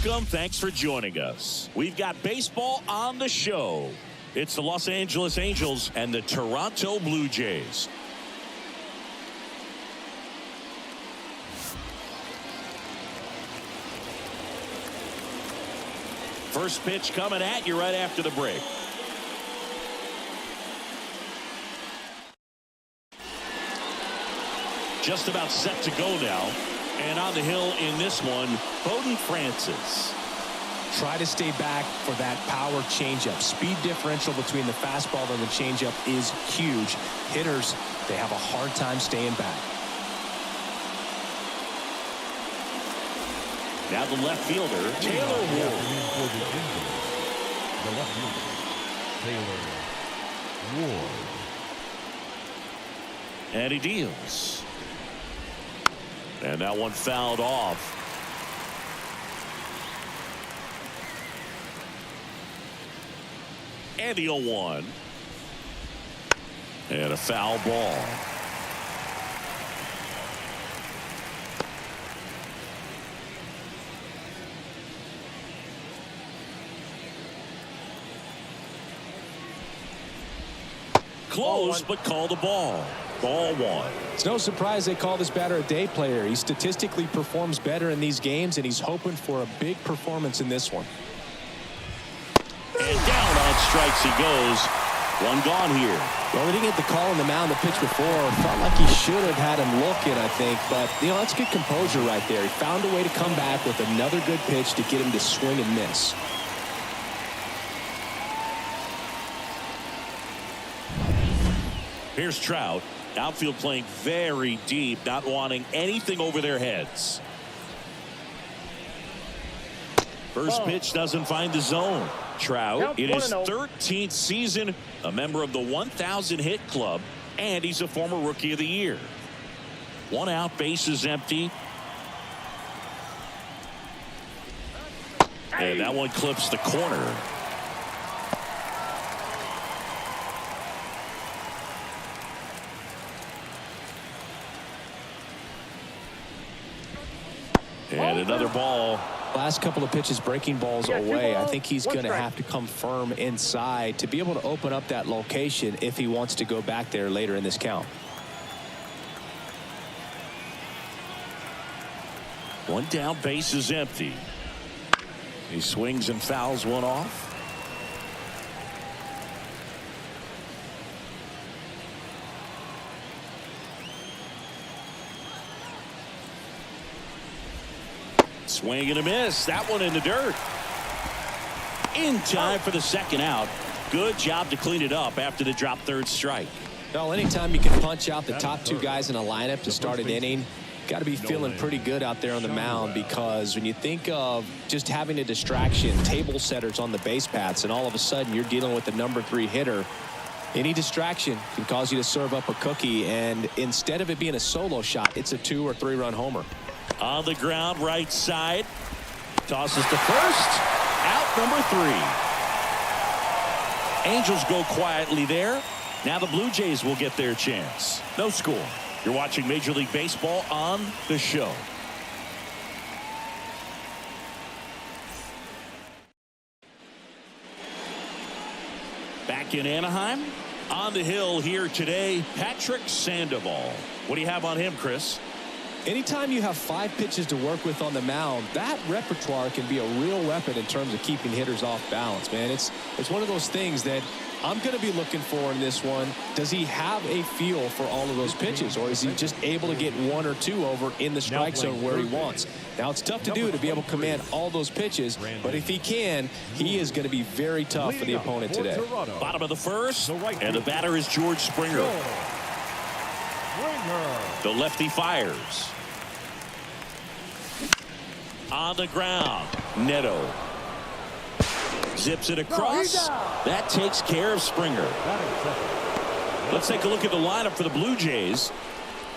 Welcome. Thanks for joining us. We've got baseball on the show. It's the Los Angeles Angels and the Toronto Blue Jays. First pitch coming at you right after the break. Just about set to go now. And on the hill in this one, Bowden Francis. Try to stay back for that power changeup. Speed differential between the fastball and the changeup is huge. Hitters, they have a hard time staying back. Now the left fielder, Taylor Ward. The left fielder, Taylor Ward. And he deals. And that one fouled off. And the 0-1. And a foul ball. Close, but called the ball. Ball one. It's no surprise they call this batter a day player. He statistically performs better in these games, and he's hoping for a big performance in this one. And down on strikes he goes. One gone here. Well, they didn't get the call on the mound the pitch before. Felt like he should have had him looking, I think. But, that's good composure right there. He found a way to come back with another good pitch to get him to swing and miss. Here's Trout. Outfield playing very deep, not wanting anything over their heads. First pitch doesn't find the zone. Trout in his 13th season, a member of the 1,000 hit club, and he's a former Rookie of the Year. One out, bases empty. And that one clips the corner. And another ball. Last couple of pitches breaking balls away. I think he's going to have to come firm inside to be able to open up that location if he wants to go back there later in this count. One down, base is empty. He swings and fouls one off. Swing and a miss. That one in the dirt. In time for the second out. Good job to clean it up after the drop third strike. Well, anytime you can punch out the top two guys in a lineup to start an inning, got to be feeling pretty good out there on the mound, because when you think of just having a distraction, table setters on the base paths, and all of a sudden you're dealing with the #3 hitter, any distraction can cause you to serve up a cookie, and instead of it being a solo shot, it's a 2 or 3 run homer. On the ground, right side. Tosses to first. Out number 3. Angels go quietly there. Now the Blue Jays will get their chance. No score. You're watching Major League Baseball on the show. Back in Anaheim. On the hill here today, Patrick Sandoval. What do you have on him, Chris? Anytime you have 5 pitches to work with on the mound, that repertoire can be a real weapon in terms of keeping hitters off balance, man. It's one of those things that I'm going to be looking for in this one. Does he have a feel for all of those pitches, or is he just able to get 1 or 2 over in the strike zone where he wants? Now, it's tough to do to be able to command all those pitches, but if he can, he is going to be very tough for the opponent today. Bottom of the first, and the batter is George Springer. The lefty fires. On the ground, Neto zips it across. That takes care of Springer. Let's take a look at the lineup for the Blue Jays.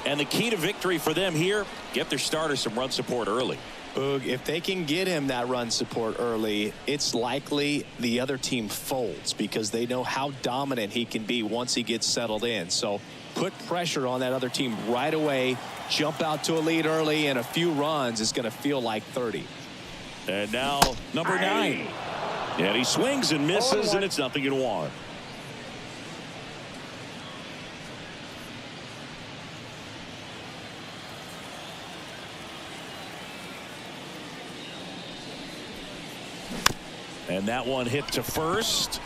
And the key to victory for them here, get their starter some run support early. Boog, if they can get him that run support early, it's likely the other team folds, because they know how dominant he can be once he gets settled in. So put pressure on that other team right away. Jump out to a lead early, and a few runs is going to feel like 30. And now number 9. And he swings and misses, and it's 0-1. And that one hit to first.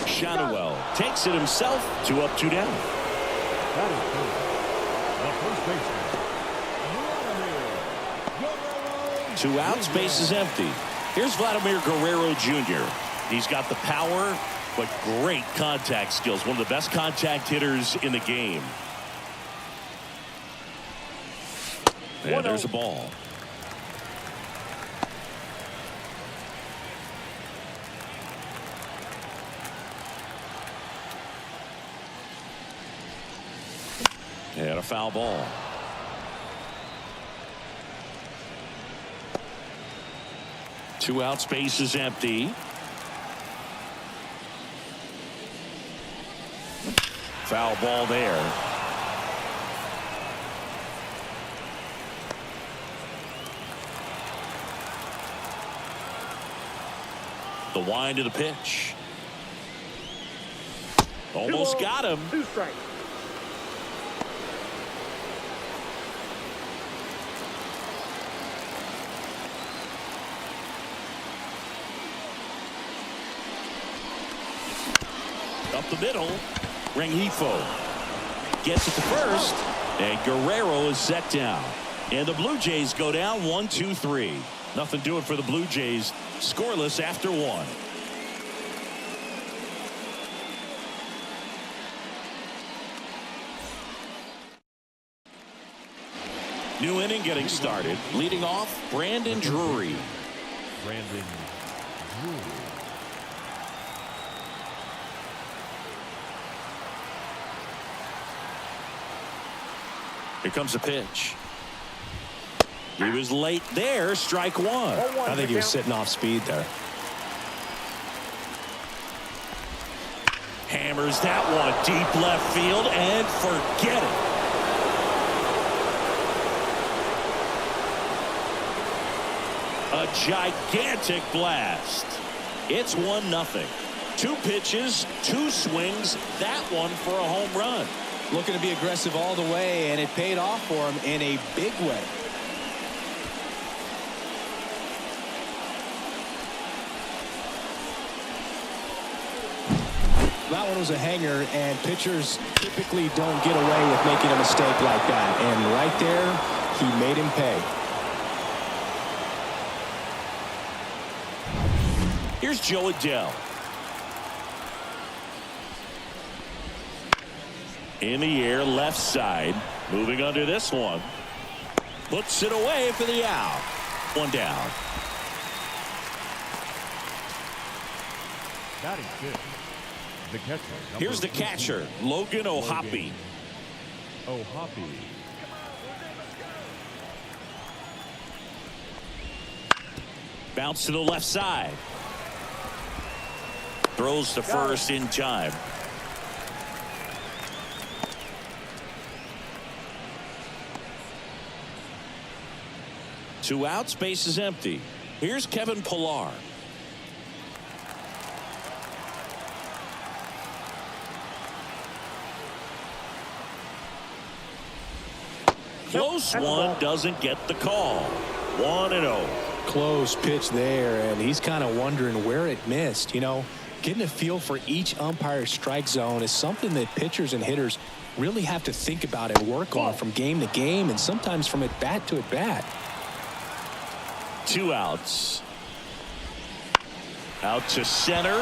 Shadowell takes it himself. 2 up, 2 down. That is good. The first baseman. 2 outs, base is empty. Here's Vladimir Guerrero Jr. He's got the power, but great contact skills. One of the best contact hitters in the game. And there's a ball. And a foul ball. Two outs, base is empty. Foul ball there. The wind of the pitch. Almost got him. 2 strikes. Up the middle. Rengifo gets it to first, and Guerrero is set down. And the Blue Jays go down 1-2-3. Nothing doing for the Blue Jays. Scoreless after 1. New inning getting started. Leading off, Brandon Drury. Brandon Drury. Here comes the pitch. He was late there. Strike 1. I think he was sitting off speed there. Hammers that one deep left field and forget it. A gigantic blast. It's 1-0. 2 pitches, 2 swings. That one for a home run. Looking to be aggressive all the way, and it paid off for him in a big way. That one was a hanger, and pitchers typically don't get away with making a mistake like that. And right there, he made him pay. Here's Joe Adele. In the air, left side. Moving under this one. Puts it away for the out. 1 down. That is good. The catcher. Here's the catcher, Logan O'Hoppe. O'Hoppe. Bounce to the left side. Throws to first in time. Two outs, base is empty. Here's Kevin Pillar. Close one, doesn't get the call. 1-0. Close pitch there, and he's kind of wondering where it missed. You know, getting a feel for each umpire's strike zone is something that pitchers and hitters really have to think about and work on from game to game, and sometimes from at bat to at bat. 2 outs. Out to center.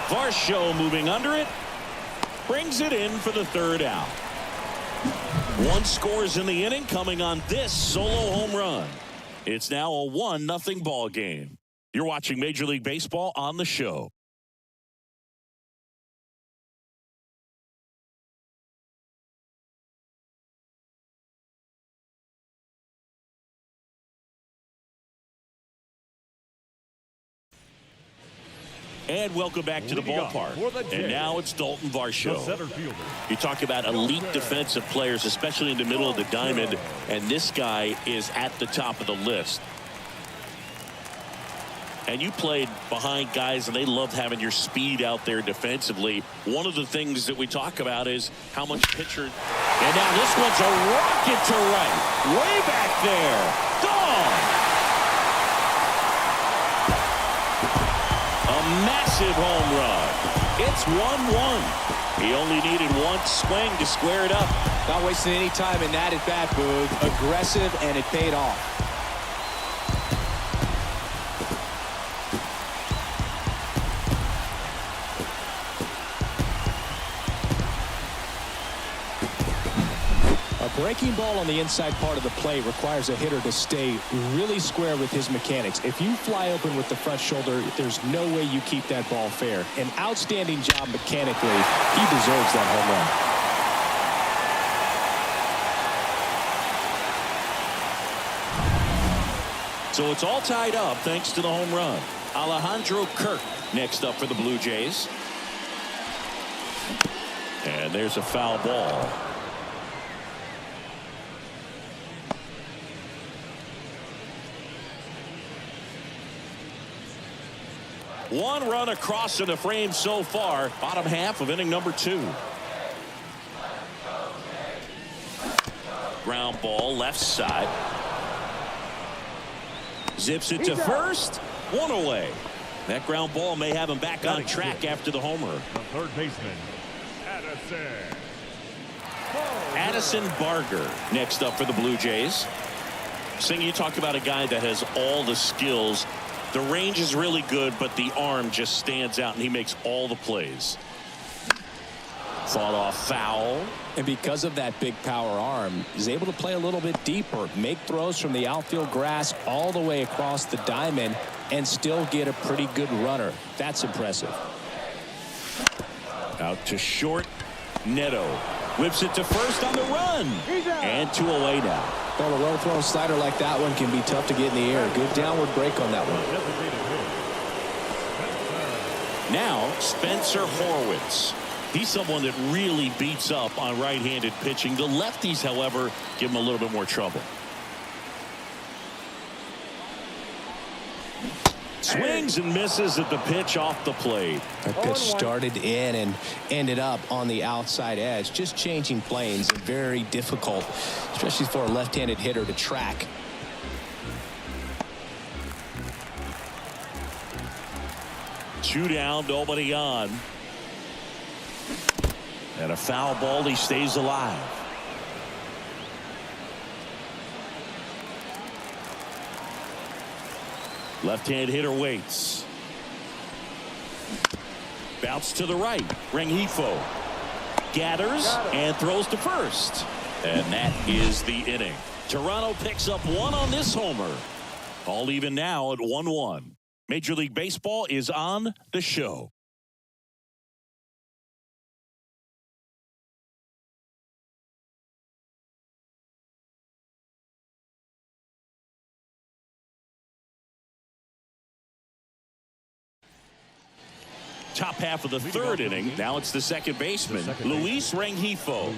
Varsho moving under it. Brings it in for the 3rd out. 1 scores in the inning, coming on this solo home run. It's now a 1-0 ball game. You're watching Major League Baseball on the show. And welcome back to the ballpark. And now it's Dalton Varsho. You talk about elite defensive players, especially in the middle of the diamond, and this guy is at the top of the list. And you played behind guys, and they loved having your speed out there defensively. One of the things that we talk about is how much pitcher. And now this one's a rocket to right. Way back there. Gone. A massive home run. It's 1-1. He only needed one swing to square it up. Not wasting any time in that at bat, Boog. Aggressive, and it paid off. A breaking ball on the inside part of the plate requires a hitter to stay really square with his mechanics. If you fly open with the front shoulder, there's no way you keep that ball fair. An outstanding job mechanically. He deserves that home run. So it's all tied up thanks to the home run. Alejandro Kirk next up for the Blue Jays. And there's a foul ball. One run across in the frame so far. Bottom half of inning number 2. Ground ball left side. Zips it to first. One away. That ground ball may have him back on track after the homer. The third baseman, Addison Barger next up for the Blue Jays. Singh, you talked about a guy that has all the skills. The range is really good, but the arm just stands out, and he makes all the plays. Fought off foul. And because of that big power arm, he's able to play a little bit deeper, make throws from the outfield grass all the way across the diamond, and still get a pretty good runner. That's impressive. Out to short. Neto whips it to first on the run. And 2 away now. Well, a well-thrown slider like that one can be tough to get in the air. Good downward break on that one. Now, Spencer Horwitz. He's someone that really beats up on right-handed pitching. The lefties, however, give him a little bit more trouble. Swings and misses at the pitch off the plate. That pitch started in and ended up on the outside edge. Just changing planes, very difficult, especially for a left-handed hitter to track. Two down, nobody on. And a foul ball, he stays alive. Left-hand hitter waits. Bounce to the right. Rengifo gathers and throws to first. And that is the inning. Toronto picks up 1 on this homer. All even now at 1-1. Major League Baseball is on the show. Top half of the third inning. Now it's the second baseman, Luis Rengifo.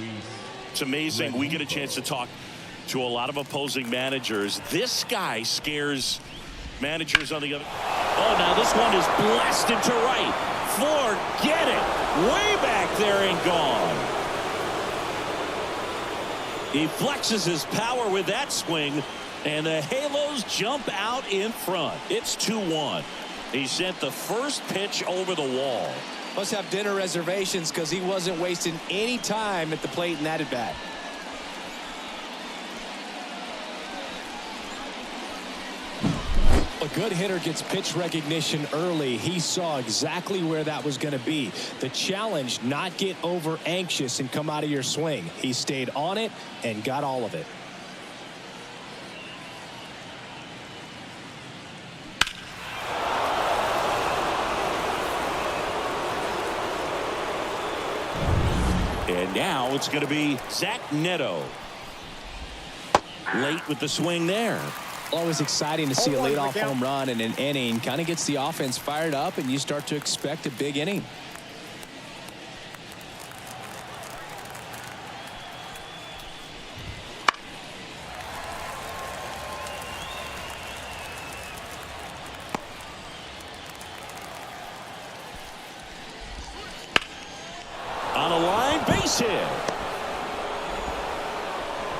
It's amazing. We get a chance to talk to a lot of opposing managers. This guy scares managers on the other. Oh, now this one is blasted to right. Forget it. Way back there and gone. He flexes his power with that swing, and the Halos jump out in front. It's 2-1. He sent the first pitch over the wall. Must have dinner reservations because he wasn't wasting any time at the plate in that at bat. A good hitter gets pitch recognition early. He saw exactly where that was going to be. The challenge, not get over anxious and come out of your swing. He stayed on it and got all of it. And now it's going to be Zach Neto. Late with the swing there. Always exciting to see a leadoff home run in an inning. Kind of gets the offense fired up, and you start to expect a big inning. base hit.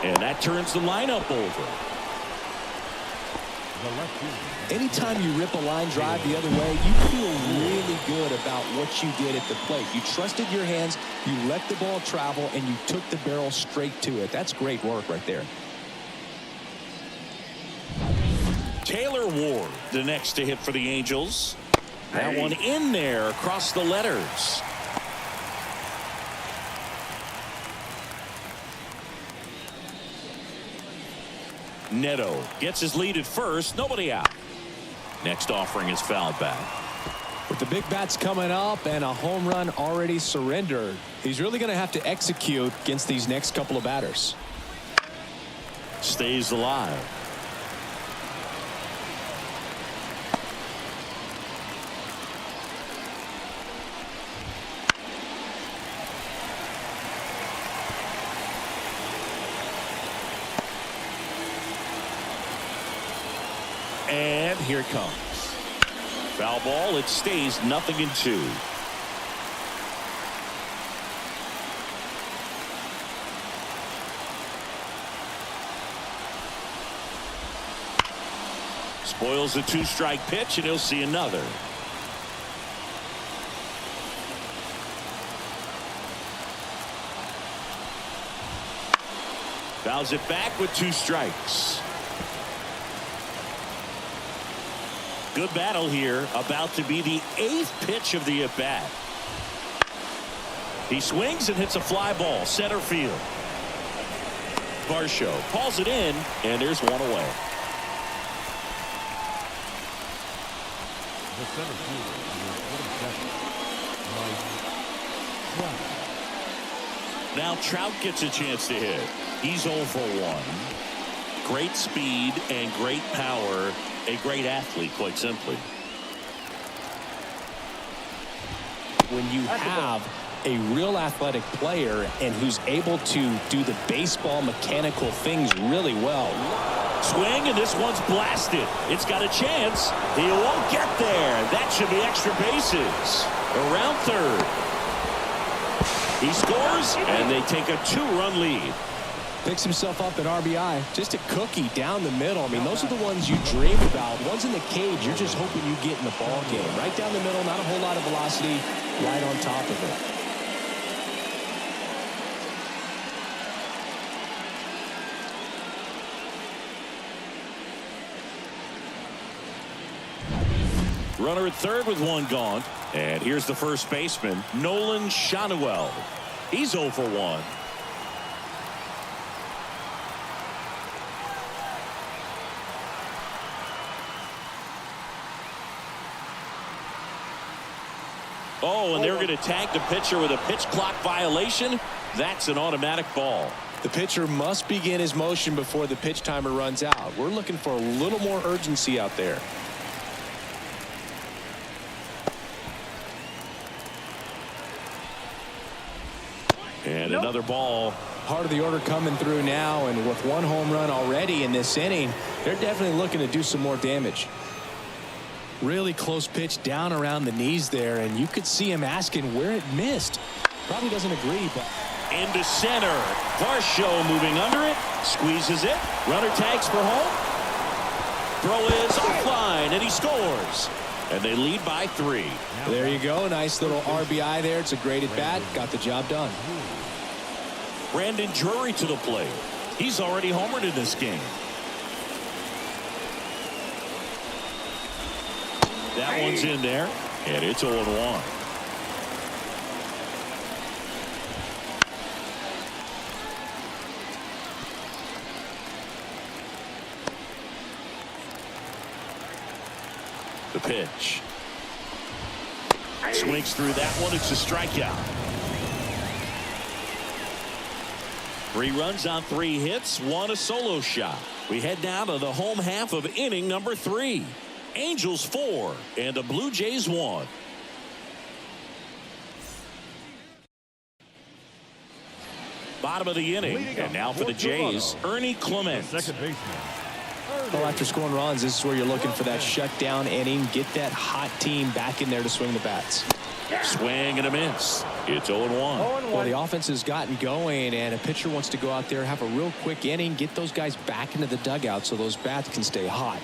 And that turns the lineup over. Anytime you rip a line drive the other way, you feel really good about what you did at the plate. You trusted your hands, you let the ball travel, and you took the barrel straight to it. That's great work right there. Taylor Ward, the next to hit for the Angels. That one in there across the letters. Neto gets his lead at first. Nobody out. Next offering is fouled back. With the big bats coming up and a home run already surrendered, he's really going to have to execute against these next couple of batters. Stays alive. And here it comes. Foul ball. It stays 0-2. Spoils the 2-strike pitch, and he'll see another. Fouls it back with 2 strikes. Good battle here. About to be the 8th pitch of the at-bat. He swings and hits a fly ball. Center field. Varsho calls it in, and there's one away. The center fielder, Now Trout gets a chance to hit. He's 0 for 1. Great speed and great power. A great athlete, quite simply. When you have a real athletic player and who's able to do the baseball mechanical things really well. Swing, and this one's blasted. It's got a chance. He won't get there. That should be extra bases. Around third. He scores, and they take a 2-run lead. Picks himself up an RBI. Just a cookie down the middle. I mean, those are the ones you dream about. Ones in the cage, you're just hoping you get in the ball game. Right down the middle, not a whole lot of velocity, right on top of it. Runner at third with 1 gone. And here's the first baseman, Nolan Shanuel. He's 0 for 1. Oh, and they're going to tag the pitcher with a pitch clock violation. That's an automatic ball. The pitcher must begin his motion before the pitch timer runs out. We're looking for a little more urgency out there. And another ball. Part of the order coming through now, and with 1 home run already in this inning, they're definitely looking to do some more damage. Really close pitch down around the knees there, and you could see him asking where it missed. Probably doesn't agree, but into center. Varsho moving under it, squeezes it. Runner tags for home. Throw is offline, and he scores. And they lead by 3. There you go. Nice little RBI there. It's a great at bat. Got the job done. Brandon Drury to the plate. He's already homered in this game. That one's in there, and it's 0-1. The pitch. Swings through that one. It's a strikeout. 3 runs on 3 hits, 1 a solo shot. We head down to the home half of inning number 3. Angels 4 and the Blue Jays 1. Bottom of the inning, and now for the Jays, Ernie Clement. second baseman. Well, after scoring runs, this is where you're looking for that shutdown inning. Get that hot team back in there to swing the bats. Swing and a miss. It's 0-1. Well, the offense has gotten going, and a pitcher wants to go out there, have a real quick inning, get those guys back into the dugout so those bats can stay hot.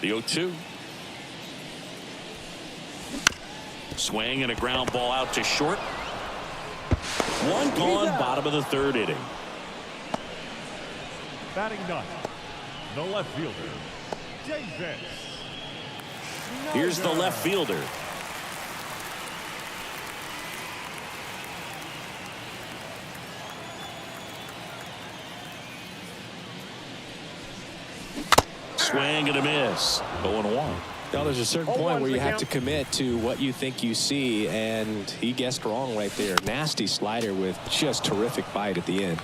The 0-2. Swing and a ground ball out to short. One gone, bottom of the third inning. Batting ninth, the left fielder, Davis. Here's the left fielder. Swing and a miss. 0-1. Now, there's a certain point where you have to commit to what you think you see, and he guessed wrong right there. Nasty slider with just terrific bite at the end.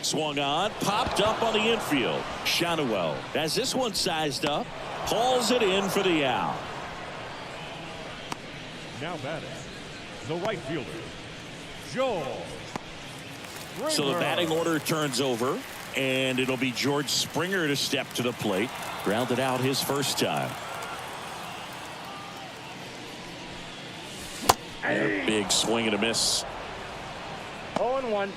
Swung on, popped up on the infield. Shadowell has this one sized up, hauls it in for the out. Now batting, the right fielder, Joe. So the batting order turns over, and it'll be George Springer to step to the plate. Grounded out his first time. And a big swing and a miss. 0-1.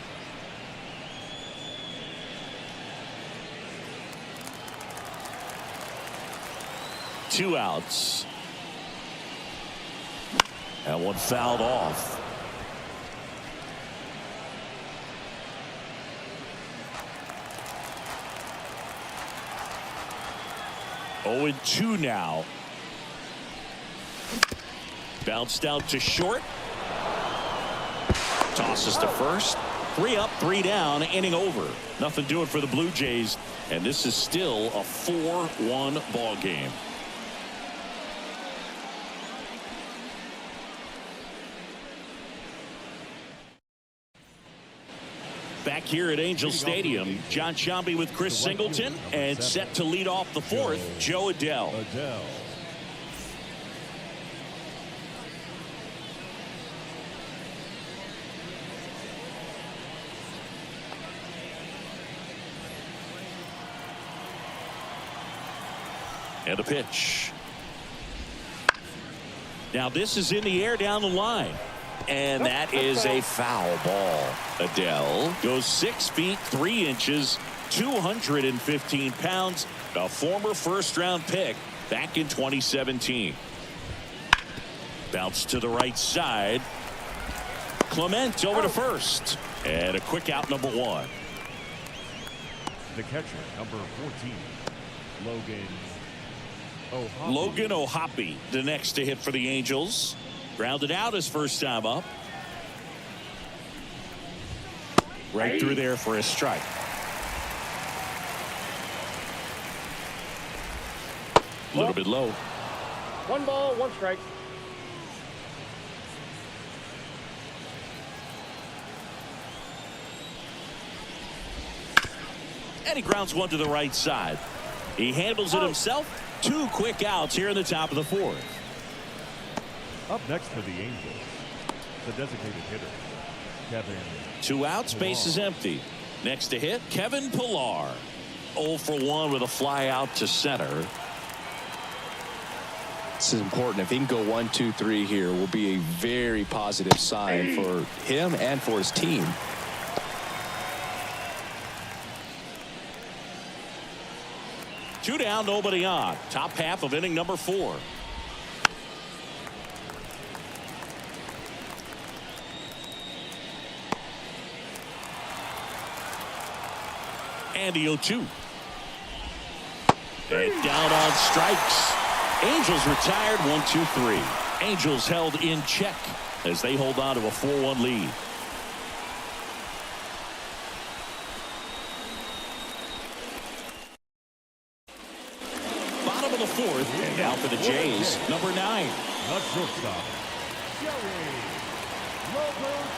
Two outs. That one fouled off. Oh, and 2 now. Bounced out to short. Tosses to first. 3 up, 3 down, inning over. Nothing doing for the Blue Jays, and this is still a 4-1 ball game. Back here at Angel Stadium, John Sciambi with Chris Singleton, and set to lead off the fourth, Joe Adell. And a pitch. Now this is in the air down the line. And that is a foul ball. Adell goes 6 feet 3 inches, 215 pounds, a former first-round pick back in 2017. Bounce to the right side. Clement over to first. And a quick out, number 1. The catcher, number 14, Logan O'Hoppe, the next to hit for the Angels. Grounded out his first time up. Right through there for a strike. A little bit low. 1 ball, 1 strike. And he grounds one to the right side. He handles it himself. 2 quick outs here in the top of the 4th. Up next for the Angels, the designated hitter, Kevin. 2 outs, base is empty. Next to hit, Kevin Pillar. 0 for 1 with a fly out to center. This is important. If he can go 1, 2, 3 here, will be a very positive sign for him and for his team. Two down, nobody on. Top half of inning number 4. And the 0-2. And down on strikes. Angels retired 1-2-3. Angels held in check as they hold on to a 4-1 lead. Bottom of the fourth. And now for the Jays, number 9. The shortstop, Joey Roberts.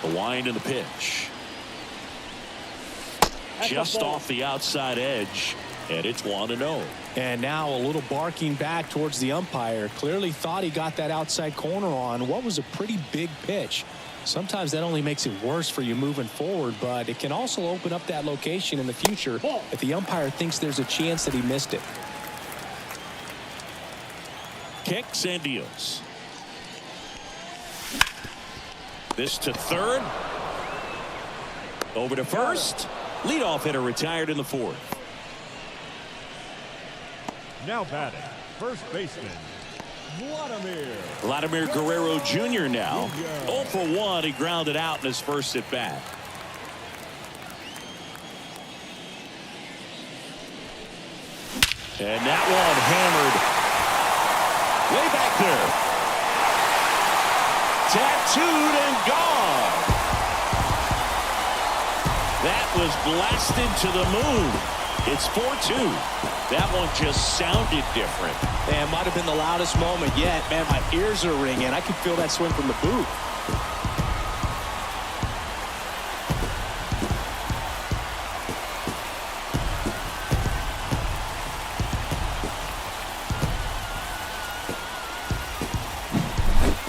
The wind and the pitch. Just off the outside edge, and it's 1-0. And now a little barking back towards the umpire. Clearly thought he got that outside corner on what was a pretty big pitch. Sometimes that only makes it worse for you moving forward, but it can also open up that location in the future if the umpire thinks there's a chance that he missed it. Kicks and deals. This to third. Over to first. Leadoff hitter retired in the fourth. Now batting, first baseman, Vladimir Guerrero Jr. now. 0 for 1. He grounded out in his first at bat. And that one hammered way back there. Tattooed and gone. That was blasted to the moon. It's 4-2. That one just sounded different. Man, might have been the loudest moment yet. Man, my ears are ringing. I can feel that swing from the booth.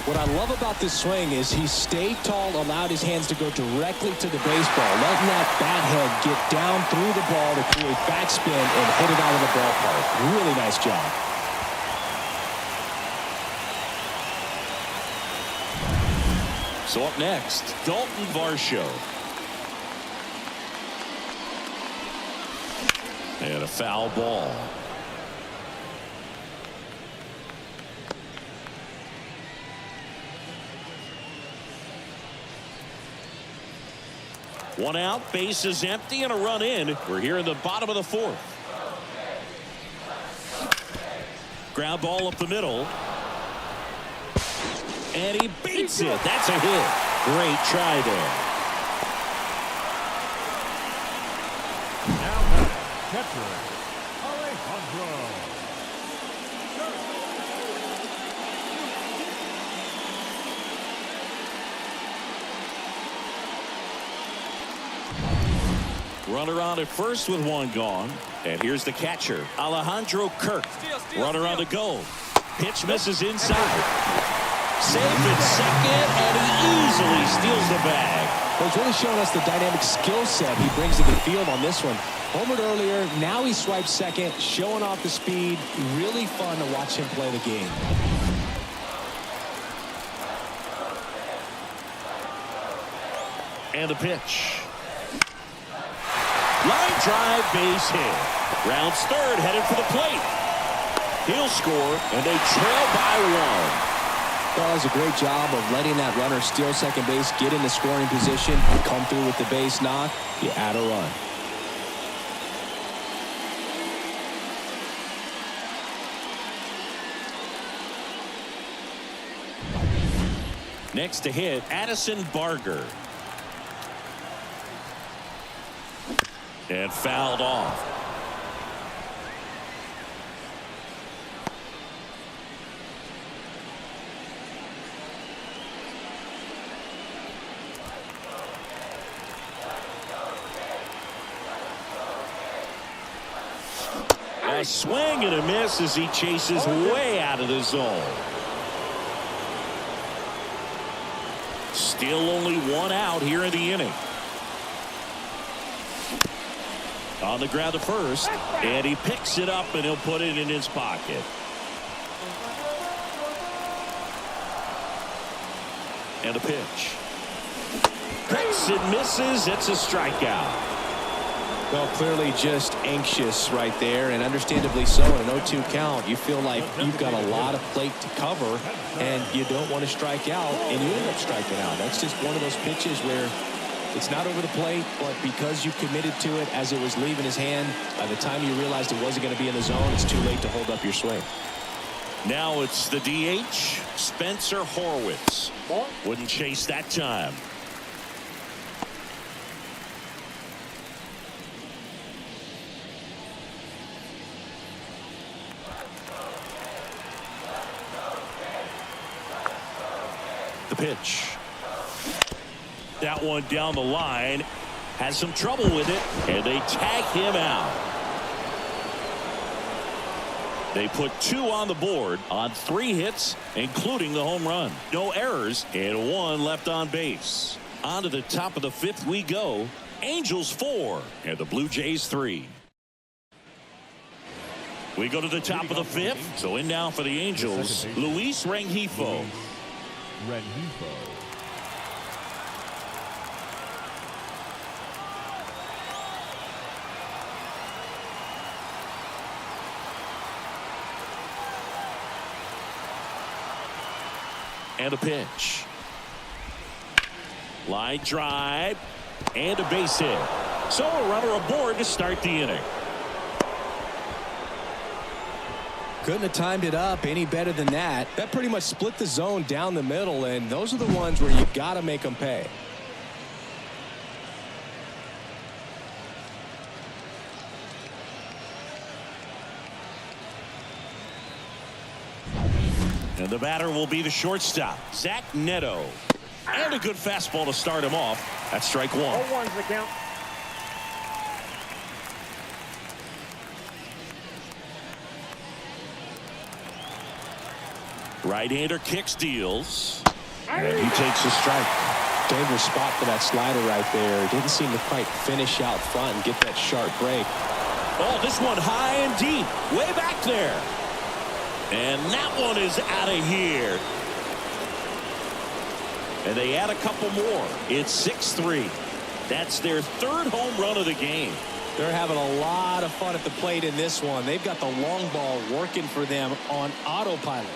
What I love about this swing is he stayed tall, allowed his hands to go directly to the baseball, letting that bat head get down through the ball to create backspin and hit it out of the ballpark. Really nice job. So up next, Dalton Varsho. And a foul ball. One out, base is empty, and a run in. We're here in the bottom of the fourth. Ground ball up the middle. And he beats it. That's a hit. Great try there. Now batting, catcher, Alejandro. Runner on at first with one gone. And here's the catcher, Alejandro Kirk. Runner on the go. Pitch misses inside. Safe at second, and he easily steals the bag. Well, he's really showing us the dynamic skill set he brings to the field on this one. Homered earlier, now he swipes second, showing off the speed. Really fun to watch him play the game. And the pitch. Line drive, base hit. Rounds third, headed for the plate. He'll score, and they trail by 1. Well, does a great job of letting that runner steal second base, get in the scoring position, and come through with the base knock. You add a run. Next to hit, Addison Barger. And fouled off. A swing and a miss as he chases way out of the zone. Still only one out here in the inning. On the ground to first, and he picks it up and he'll put it in his pocket. And a pitch. Picks and misses. It's a strikeout. Well, clearly just anxious right there, and understandably so. In an 0-2 count, you feel like you've got a lot of plate to cover, and you don't want to strike out, and you end up striking out. That's just one of those pitches where it's not over the plate, but because you committed to it as it was leaving his hand, by the time you realized it wasn't going to be in the zone, it's too late to hold up your swing. Now it's the DH, Spencer Horwitz. Wouldn't chase that time. The pitch. That one down the line. Has some trouble with it, and they tag him out. They put 2 on the board on 3 hits, including the home run. No errors, and 1 left on base. On to the top of the 5th we go. Angels 4, and the Blue Jays 3. We go to the top of the 5th. So in now for the Angels, Luis Rengifo. And a pitch. Line drive. And a base hit. So a runner aboard to start the inning. Couldn't have timed it up any better than that. That pretty much split the zone down the middle, and those are the ones where you got to make them pay. And the batter will be the shortstop, Zach Neto. And a good fastball to start him off. That's strike 1. 0-1's the count. Right-hander kicks, deals. And he takes a strike. Dangerous spot for that slider right there. Didn't seem to quite finish out front and get that sharp break. Oh, this one high and deep. Way back there. And that one is out of here. And they add a couple more. It's 6-3. That's their 3rd home run of the game. They're having a lot of fun at the plate in this one. They've got the long ball working for them on autopilot.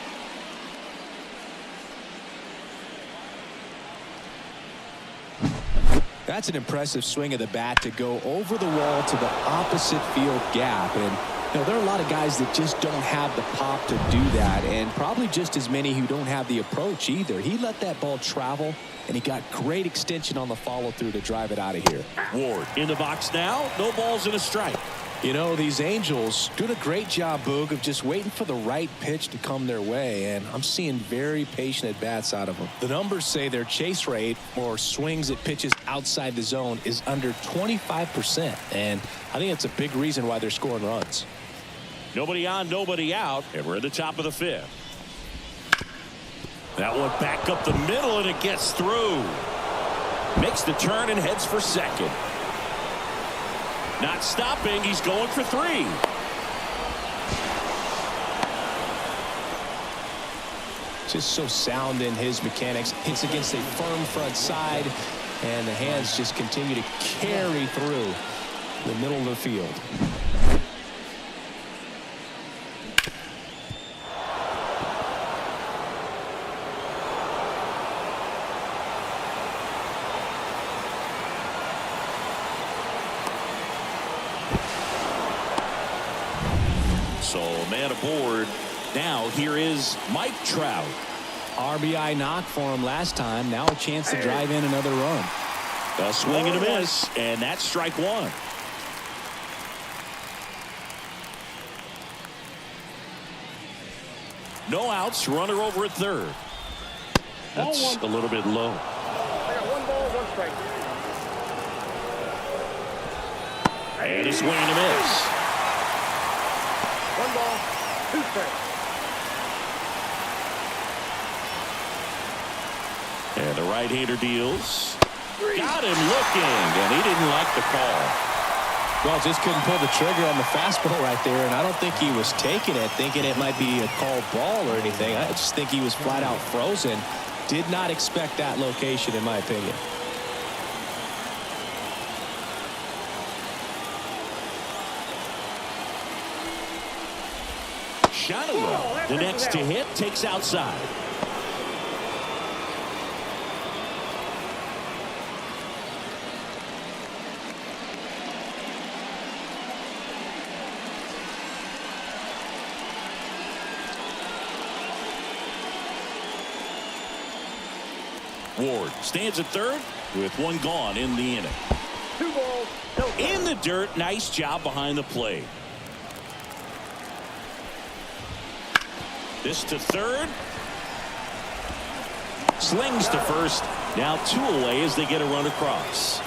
That's an impressive swing of the bat to go over the wall to the opposite field gap. And you know, there are a lot of guys that just don't have the pop to do that, and probably just as many who don't have the approach either. He let that ball travel, and he got great extension on the follow-through to drive it out of here. Ward in the box now. No balls and a strike. You know, these Angels doing a great job, Boog, of just waiting for the right pitch to come their way, and I'm seeing very patient at-bats out of them. The numbers say their chase rate, or swings at pitches outside the zone, is under 25%, and I think that's a big reason why they're scoring runs. Nobody on, nobody out, and we're at the top of the 5th. That one back up the middle, and it gets through. Makes the turn and heads for second. Not stopping. He's going for 3. Just so sound in his mechanics. Hits against a firm front side, and the hands just continue to carry through the middle of the field. So man aboard. Now here is Mike Trout. RBI knock for him last time. Now a chance to drive in another run. A swing and a miss, and that's strike 1. No outs. Runner over at 3rd. That's a little bit low. I got 1 ball, 1 strike. And a swing and a miss. 1 ball, 2 strikes. And the right-hander deals. Got him looking, and he didn't like the call. Well, just couldn't pull the trigger on the fastball right there, and I don't think he was taking it, thinking it might be a called ball or anything. I just think he was flat out frozen. Did not expect that location, in my opinion. Shotwell, the next to hit, takes outside. Ward stands at 3rd with 1 gone in the inning. 2 balls, no strikes. In the dirt, nice job behind the plate. This to 3rd. Slings to first. Now 2 away as they get a run across.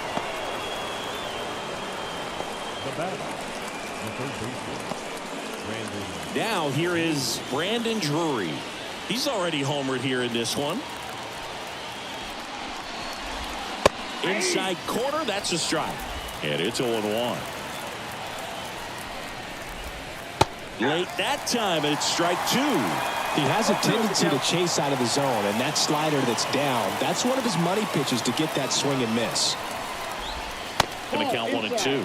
The batter, the third baseman, Brandon. Now here is Brandon Drury. He's already homered here in this one. Inside corner, that's a strike. And it's 0-1. Late that time, and it's strike 2. He has a tendency to chase out of the zone, and that slider that's down, that's one of his money pitches to get that swing and miss. Going to count 1-2.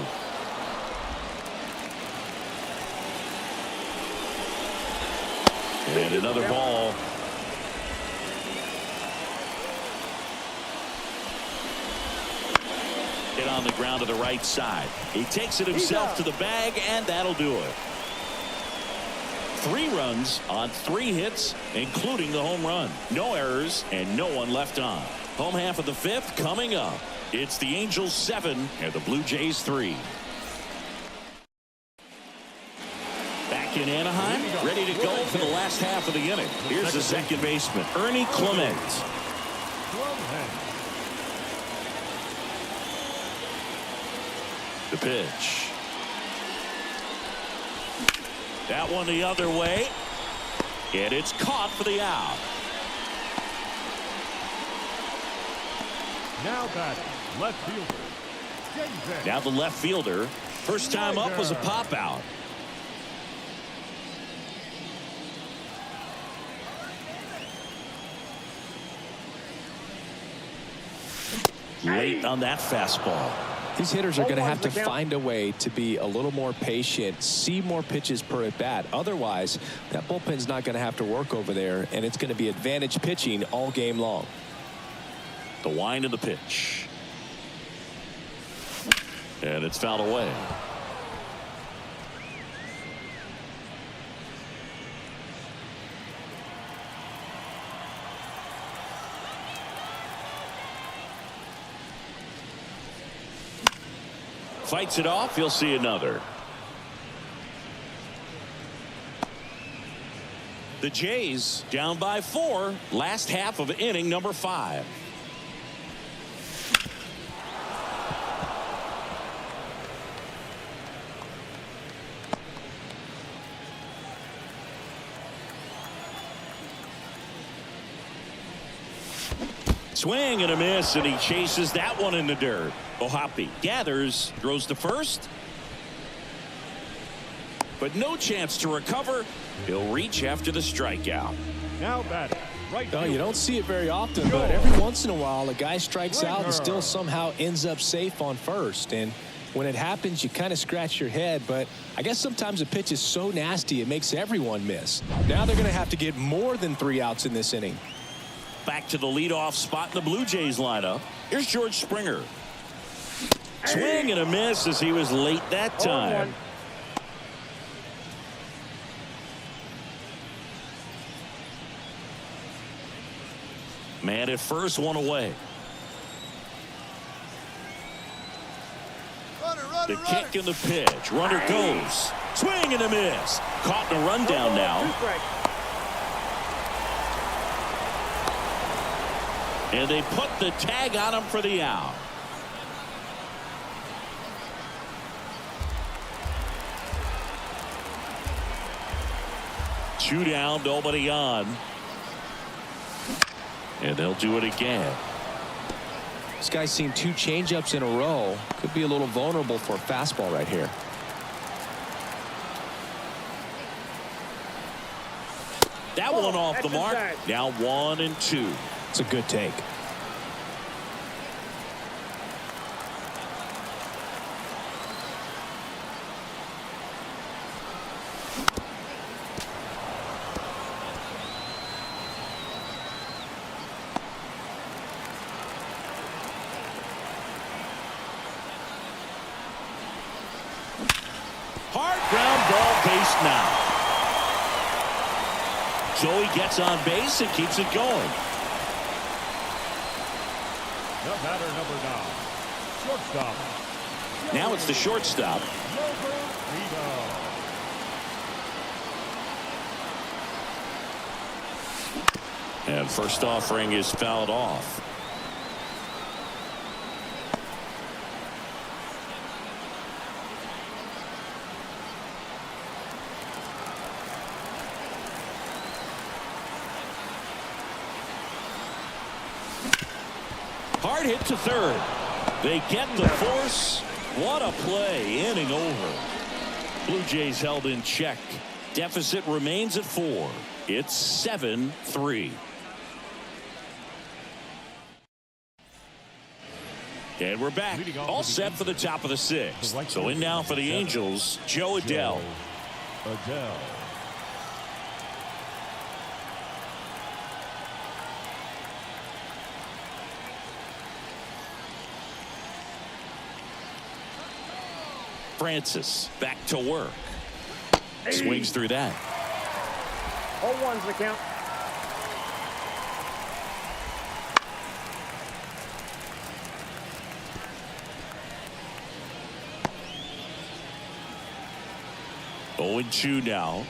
And another ball. Hit on the ground to the right side. He takes it himself to the bag, and that'll do it. 3 runs on 3 hits, including the home run. No errors and no one left on. Home half of the 5th coming up. It's the Angels 7 and the Blue Jays 3. Back in Anaheim, ready to go for the last half of the inning. Here's the second baseman, Ernie Clement. The pitch. That one the other way. And it's caught for the out. Now batting, left fielder, JJ. Now the left fielder. First time up was a pop out. Late on that fastball. These hitters are going to have to find a way to be a little more patient, see more pitches per at bat. Otherwise, that bullpen's not going to have to work over there, and it's going to be advantage pitching all game long. The wind of the pitch. And it's fouled away. Fights it off. You'll see another. The Jays down by 4. Last half of inning number 5. Swing and a miss, and he chases that one in the dirt. Ohapi gathers, throws to first, but no chance to recover. He'll reach after the strikeout. Now batting, right No, fielder. you don't see it very often, but every once in a while a guy strikes out and still somehow ends up safe on first. And when it happens, you kind of scratch your head, but I guess sometimes a pitch is so nasty it makes everyone miss. Now they're going to have to get more than 3 outs in this inning. Back to the leadoff spot in the Blue Jays lineup. Here's George Springer. Swing and a miss as he was late that time. Man at first, 1 away. The kick and the pitch. Runner goes. Swing and a miss. Caught in a rundown now. And they put the tag on him for the out. Two down, nobody on. And they'll do it again. This guy's seen 2 changeups in a row. Could be a little vulnerable for a fastball right here. That one off the mark. Now 1-2. It's a good take. Hard ground ball, base now. Joey gets on base and keeps it going. The batter, number 9, shortstop. Now it's the shortstop. And first offering is fouled off. Hard hit to third. They get the force. What a play. Inning over. Blue Jays held in check. Deficit remains at 4. It's 7-3. And we're back. All set for the top of the 6th. So in now for the Angels, Joe Adell. Francis back to work. Swings through that. 0-1's the count. Oh, 0-2 now.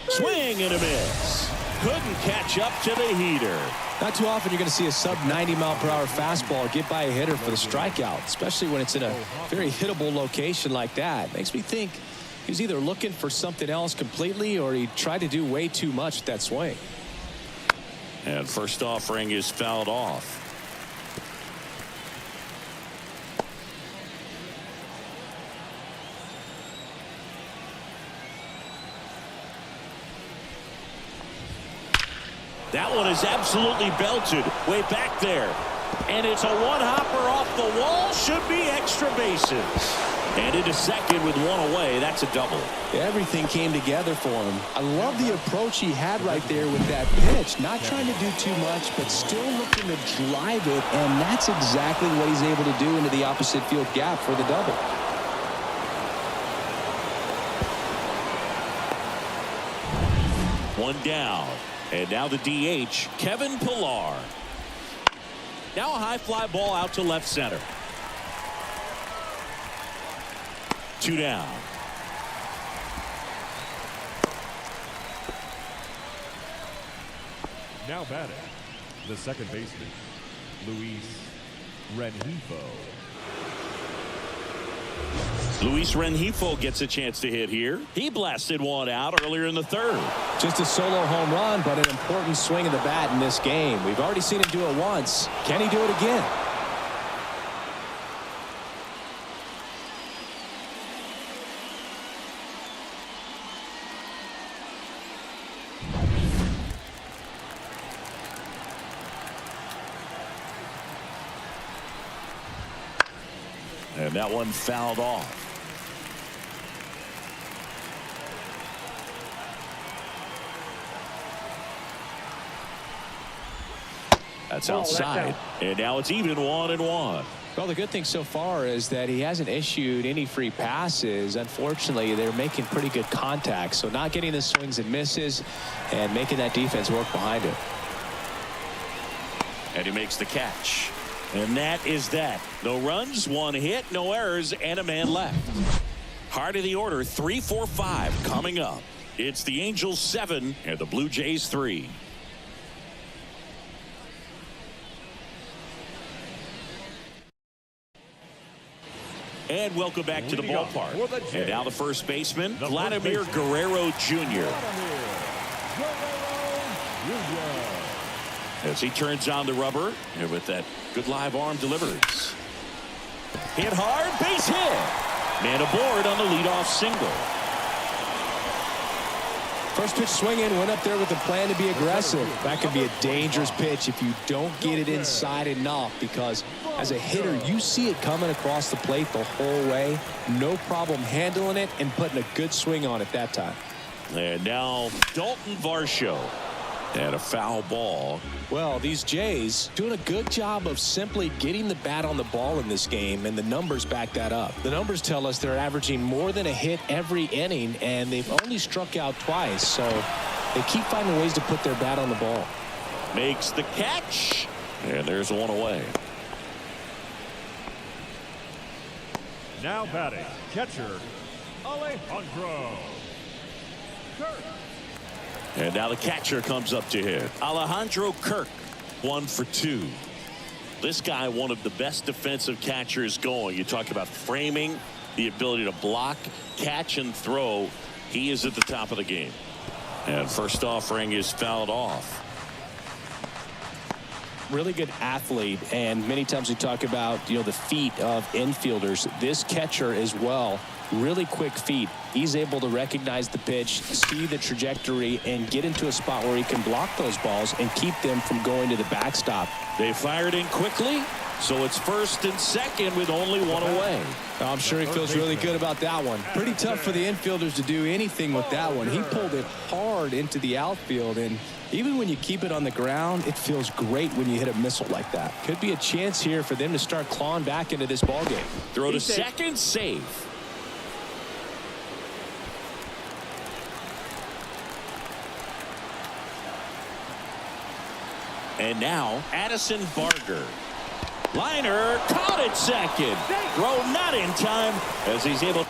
Swing and a miss. Couldn't catch up to the heater. Not too often you're going to see a sub 90-mile-per-hour fastball get by a hitter for the strikeout, especially when it's in a very hittable location like that. Makes me think he was either looking for something else completely or he tried to do way too much with that swing. And first offering is fouled off. That one is absolutely belted way back there. And it's a one-hopper off the wall. Should be extra bases. And into second with one away. That's a double. Everything came together for him. I love the approach he had right there with that pitch. Not trying to do too much, but still looking to drive it. And that's exactly what he's able to do into the opposite field gap for the double. One down. And now the DH, Kevin Pillar. Now a high fly ball out to left center. 2 down. Now batting, the second baseman, Luis Rengifo. Luis Rengifo gets a chance to hit here. He blasted one out earlier in the 3rd. Just a solo home run, but an important swing of the bat in this game. We've already seen him do it once. Can he do it again? And that one fouled off. That's outside. And now it's even 1-1. Well, the good thing so far is that he hasn't issued any free passes. Unfortunately, they're making pretty good contact. So not getting the swings and misses and making that defense work behind it. And he makes the catch. And that is that. No runs, 1 hit, no errors, and a man left. Heart of the order, 3-4-5 coming up. It's the Angels 7 and the Blue Jays 3. And welcome back to the ballpark. And now the first baseman, Vladimir Guerrero Jr. As he turns on the rubber, and with that good live arm delivers. Hit hard, base hit. Man aboard on the leadoff single. First pitch swinging, went up there with a plan to be aggressive. That could be a dangerous pitch if you don't get it inside enough, because as a hitter, you see it coming across the plate the whole way. No problem handling it and putting a good swing on it that time. And now Dalton Varsho. And a foul ball. Well, these Jays doing a good job of simply getting the bat on the ball in this game, and the numbers back that up. The numbers tell us they're averaging more than a hit every inning, and they've only struck out twice, so they keep finding ways to put their bat on the ball. Makes the catch, and there's one away. Now batting, catcher Alejandro Kirk. And now the catcher comes up to hit. Alejandro Kirk, 1 for 2. This guy, one of the best defensive catchers going. You talk about framing, the ability to block, catch, and throw. He is at the top of the game. And first offering is fouled off. Really good athlete, and many times we talk about, the feet of infielders. This catcher as well, really quick feet. He's able to recognize the pitch, see the trajectory, and get into a spot where he can block those balls and keep them from going to the backstop. They fired in quickly, so it's first and second with only one away. I'm sure he feels really good about that one. Pretty tough for the infielders to do anything with that one. He pulled it hard into the outfield, and even when you keep it on the ground, it feels great when you hit a missile like that. Could be a chance here for them to start clawing back into this ball game. Throw to second, safe. And now Addison Barger. Liner caught at second. Throw not in time as he's able.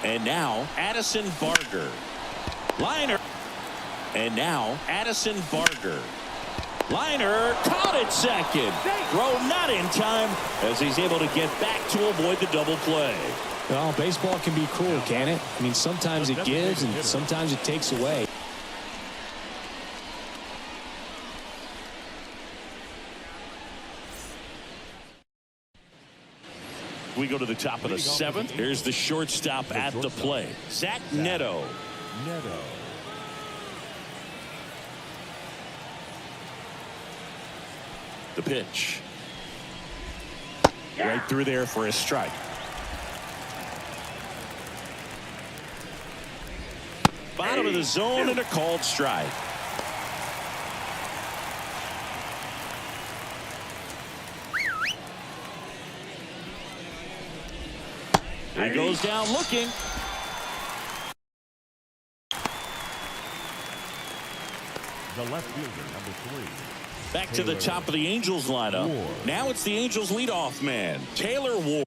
And now Addison Barger. Liner. And now Addison Barger. Liner caught at second. Throw not in time as he's able to get back to avoid the double play. Well, baseball can be cruel, can it? I mean, sometimes it gives and sometimes it takes away. We go to the top of the 7th. Here's the shortstop at the plate. Zach Neto. The pitch. Right through there for a strike. Bottom of the zone and a called strike. He goes down looking. The left fielder, number 3. Back to the top of the Angels lineup. Now it's the Angels leadoff man, Taylor Ward.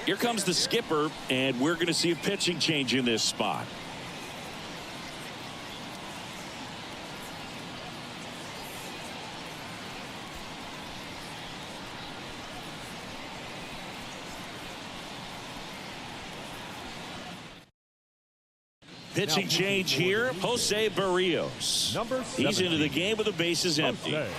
Here comes the skipper, and we're going to see a pitching change in this spot. Pitching change here, Jose Barrios. He's into the game with the bases empty. Barrios.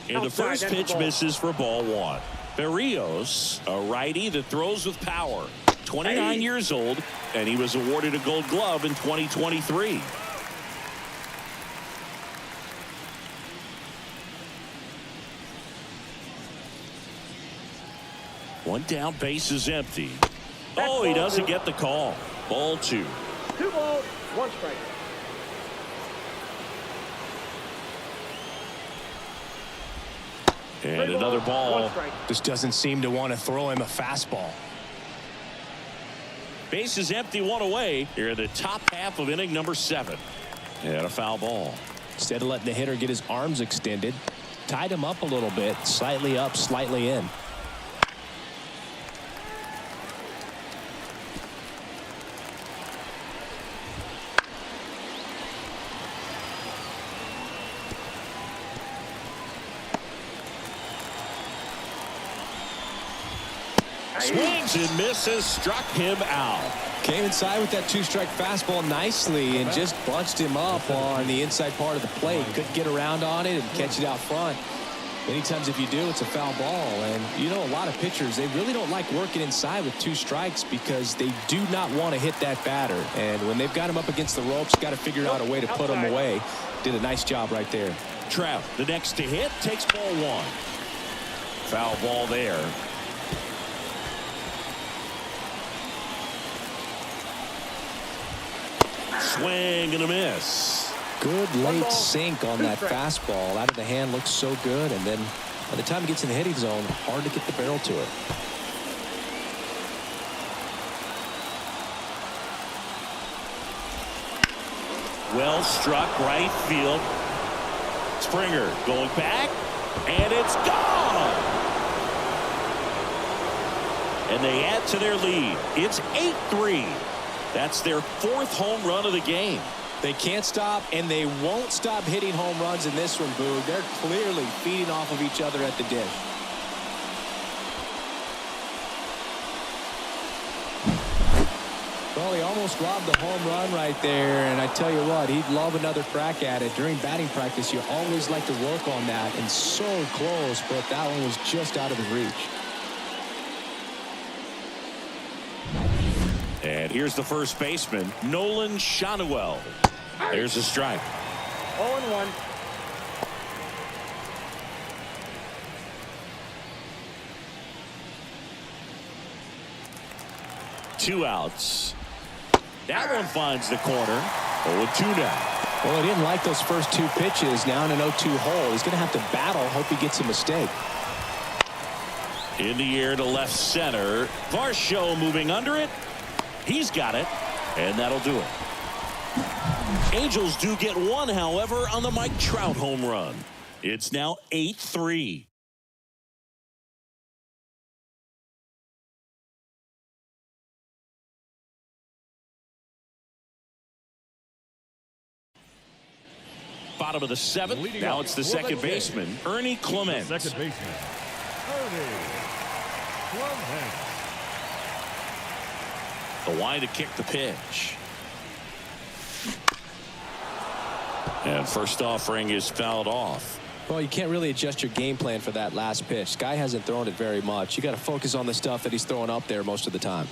And the first pitch misses for ball 1. Barrios, a righty that throws with power. 29 years old, and he was awarded a Gold Glove in 2023. One down, base is empty. Oh, he doesn't get the call. Ball 2. 2 balls, 1 strike. And another ball. Just doesn't seem to want to throw him a fastball. Base is empty, 1 away. Here in the top half of inning number 7. And a foul ball. Instead of letting the hitter get his arms extended, tied him up a little bit, slightly up, slightly in. Swings and misses, struck him out. Came inside with that 2-strike fastball nicely and just bunched him up on the inside part of the plate. Couldn't get around on it and catch it out front. Many times if you do, it's a foul ball. And you know, a lot of pitchers, they really don't like working inside with 2 strikes because they do not want to hit that batter. And when they've got him up against the ropes, got to figure out a way to put him away. Did a nice job right there. Trout, the next to hit, takes ball 1. Foul ball there. Swing and a miss. Good late sink on that fastball. Out of the hand, looks so good. And then by the time it gets in the hitting zone, hard to get the barrel to it. Well struck right field. Springer going back, and it's gone. And they add to their lead. It's 8-3. That's their 4th home run of the game. They can't stop, and they won't stop hitting home runs in this one, Boog. They're clearly feeding off of each other at the dish. Well, he almost robbed the home run right there, and I tell you what, he'd love another crack at it. During batting practice, you always like to work on that, and so close, but that one was just out of his reach. And here's the first baseman, Nolan Schanuel. There's a strike. 0-1. Two outs. That one finds the corner. 0-2 now. Well, he didn't like those first 2 pitches. Now in an 0-2 hole, he's going to have to battle. Hope he gets a mistake. In the air to left center. Varsho moving under it. He's got it, and that'll do it. Angels do get one, however, on the Mike Trout home run. It's now 8-3. Bottom of the 7th. Now it's the second baseman, Ernie Clement. Second baseman, Ernie Clement. The line to kick the pitch. And first offering is fouled off. Well, you can't really adjust your game plan for that last pitch. Guy hasn't thrown it very much. You got to focus on the stuff that he's throwing up there most of the time.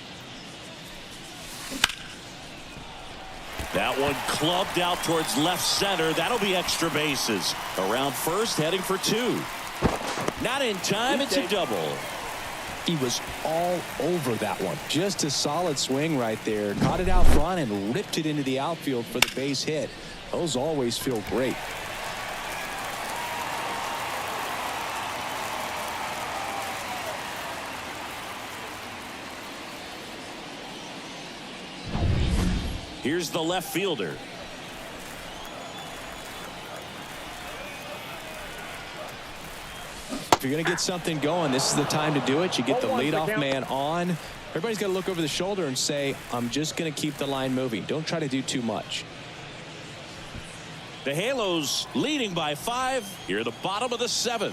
That one clubbed out towards left center. That'll be extra bases. Around first, heading for 2. Not in time. It's a double. He was all over that one. Just a solid swing right there. Caught it out front and ripped it into the outfield for the base hit. Those always feel great. Here's the left fielder. If you're going to get something going, this is the time to do it. You get the leadoff man on. Everybody's got to look over the shoulder and say, I'm just going to keep the line moving. Don't try to do too much. The Halos leading by 5 here at the bottom of the 7th.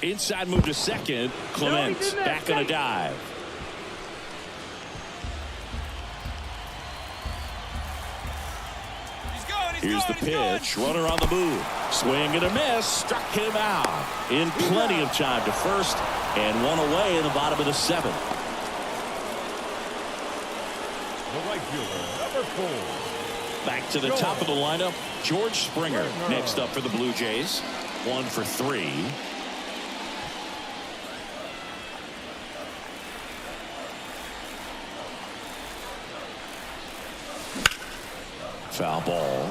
Inside move to second. Clement back on a dive. Here's the pitch. Runner on the move. Swing and a miss. Struck him out in plenty of time to first, and one away in the bottom of the 7th. The right fielder, number 4. Back to the top of the lineup, George Springer next up for the Blue Jays. 1 for 3. Foul ball.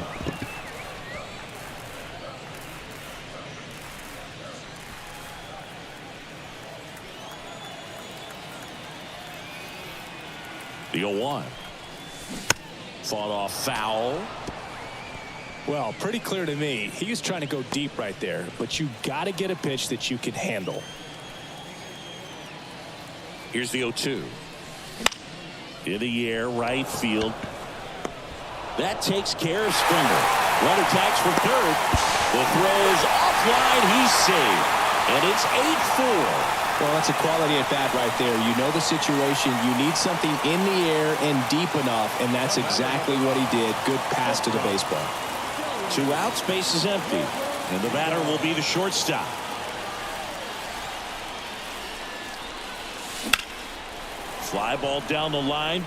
The 0-1. Fought off foul. Well, pretty clear to me. He was trying to go deep right there, but you got to get a pitch that you can handle. Here's the 0-2. In the air, right field. That takes care of Springer. Runner tags for third. The throw is offline. He's safe. And it's 8-4. Well, that's a quality at bat right there. You know the situation. You need something in the air and deep enough, and that's exactly what he did. Good pass to the baseball. 2 outs, base is empty, and the batter will be the shortstop. Fly ball down the line,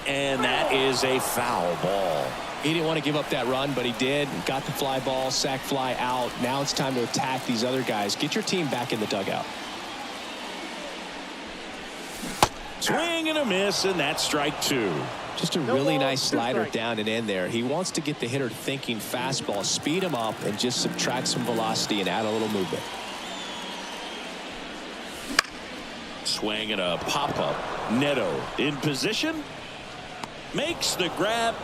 and that is a foul ball. He didn't want to give up that run, but he did. Got the fly ball, sac fly out. Now it's time to attack these other guys. Get your team back in the dugout. Swing and a miss, and that's strike 2. Just a really nice slider down and in there. He wants to get the hitter thinking fastball, speed him up, and just subtract some velocity and add a little movement. Swing and a pop-up. Neto in position. Makes the grab.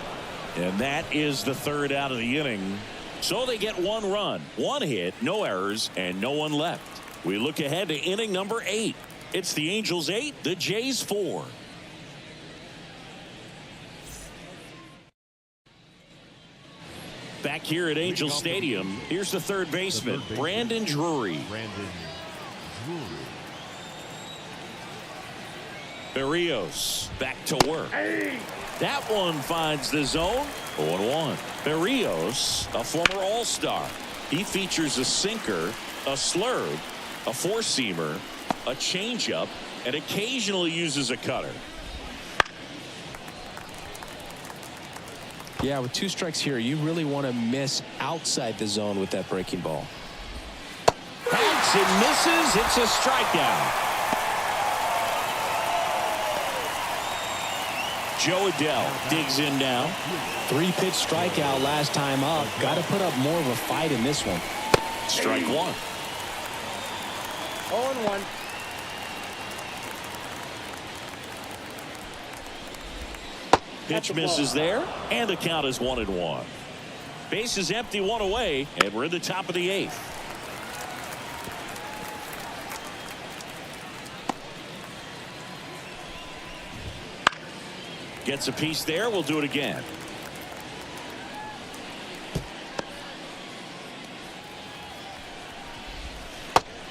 And that is the 3rd out of the inning. So they get 1 run, 1 hit, no errors, and no one left. We look ahead to inning number 8. It's the Angels 8, the Jays 4. Back here at Angel Stadium, here's the third baseman, Brandon Drury. Berrios back to work. That one finds the zone. 0-1. Berrios, a former All-Star. He features a sinker, a slurve, a four-seamer, a changeup, and occasionally uses a cutter. Yeah, with 2 strikes here, you really want to miss outside the zone with that breaking ball. Hacks and misses. It's a strikeout. Joe Adell digs in now. 3-pitch strikeout last time up. Got to put up more of a fight in this one. Strike 1. 0-1. Pitch misses there, and the count is 1-1. Base is empty, 1 away, and we're in the top of the 8th. Gets a piece there. We'll do it again.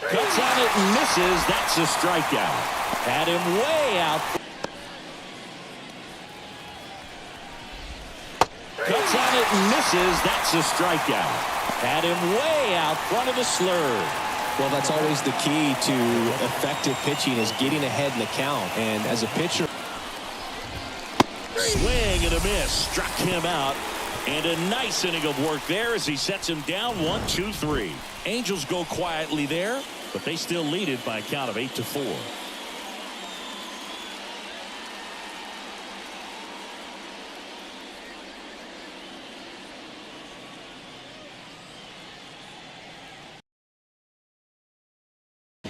Cuts on it and misses. That's a strikeout. Had him way out. Cuts on it and misses. That's a strikeout. Had him way out front of the slurve. Well, that's always the key to effective pitching, is getting ahead in the count. And as a pitcher, swing and a miss. Struck him out. And a nice inning of work there as he sets him down 1-2-3. Angels go quietly there, but they still lead it by a count of 8-4.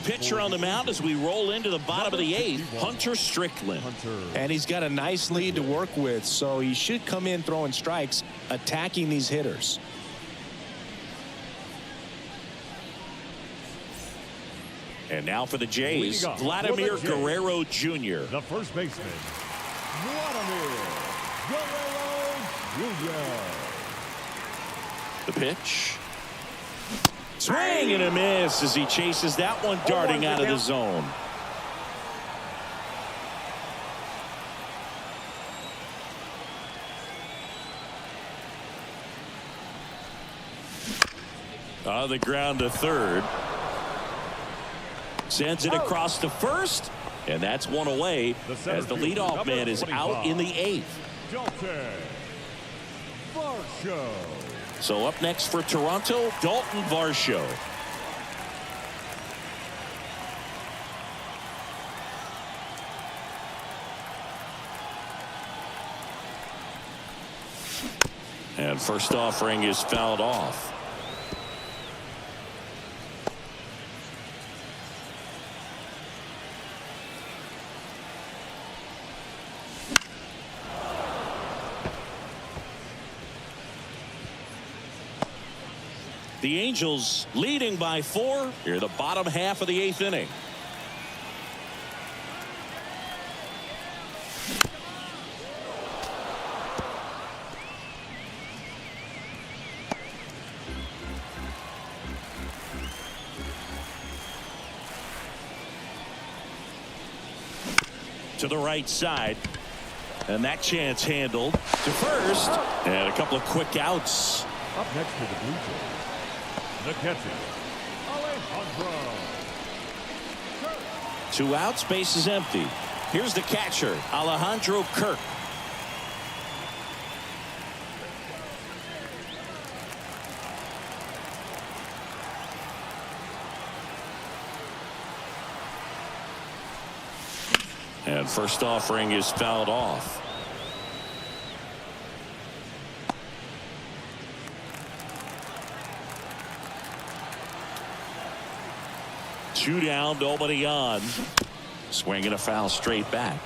Pitcher on the mound as we roll into the bottom of the 8th, Hunter Strickland. and he's got a nice lead to work with, so he should come in throwing strikes, attacking these hitters. And now for the Jays, Vladimir Guerrero Jr. The first baseman, Vladimir Guerrero Jr. The pitch. Swing and a miss as he chases that one darting out of the zone. On the ground to third. Sends it across to first. And that's 1 away as the leadoff man is out in the 8th. So up next for Toronto, Dalton Varsho. And first offering is fouled off. The Angels leading by 4 here the bottom half of the 8th inning. to the right side. And that chance handled to first. And a couple of quick outs. Up next for the Blue Jays, the catcher, Alejandro. 2 outs, base is empty. Here's the catcher, Alejandro Kirk. And first offering is fouled off. Two down, nobody on. Swinging a foul straight back.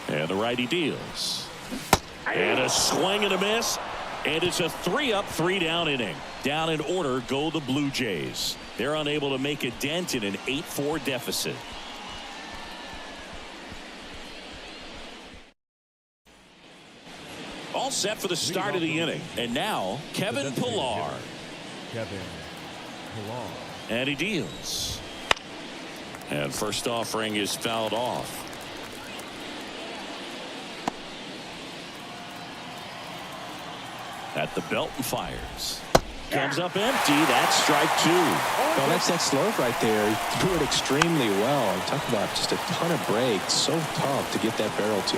And the righty deals. And a swing and a miss. And it's a 3-up, 3-down inning. Down in order go the Blue Jays. They're unable to make a dent in an 8-4 deficit. All set for the start of the inning. And now Kevin Pillar. And he deals. And first offering is fouled off. At the belt and fires. Comes up empty. That's strike 2. Well, that's that slurve right there. He threw it extremely well. I'm talking about just a ton of breaks. So tough to get that barrel to.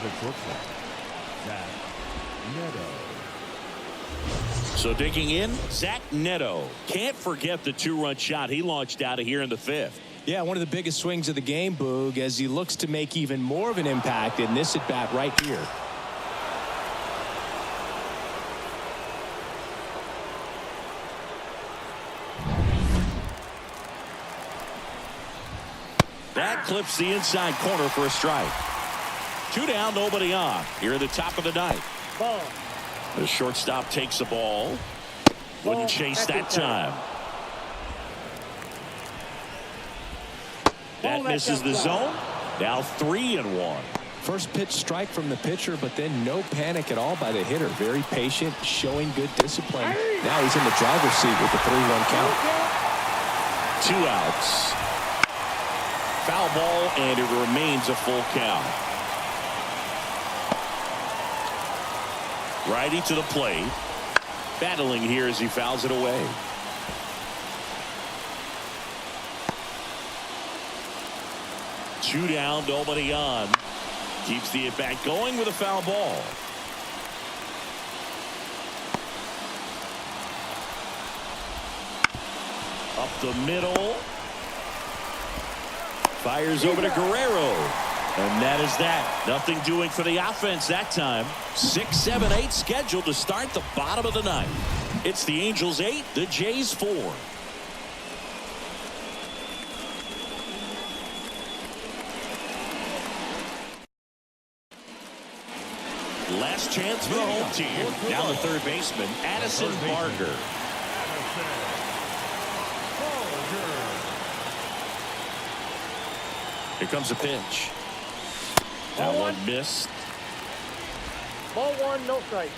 The shortstop, Zach Neto. So digging in, Zach Neto. Can't forget the 2-run shot he launched out of here in the 5th. Yeah, one of the biggest swings of the game, Boog, as he looks to make even more of an impact in this at-bat right here. That clips the inside corner for a strike. 2 down, nobody on. Here at the top of the 9th. Ball. The shortstop takes the ball. Wouldn't chase that time. That misses the zone. Now 3-1. First pitch strike from the pitcher, but then no panic at all by the hitter. Very patient, showing good discipline. Now he's in the driver's seat with the 3-1 count. 2 outs. Foul ball, and it remains a full count. Righty to the plate. Battling here as he fouls it away. Two down, nobody on. Keeps the at-bat going with a foul ball. Up the middle. Fires over to Guerrero. And that is that. Nothing doing for the offense that time. 6, 7, 8 scheduled to start the bottom of the 9th. It's the Angels 8, the Jays 4. Last chance for the home team. Now the third baseman, Addison Barger. Here comes a pitch. That one missed. Ball 1, no strike.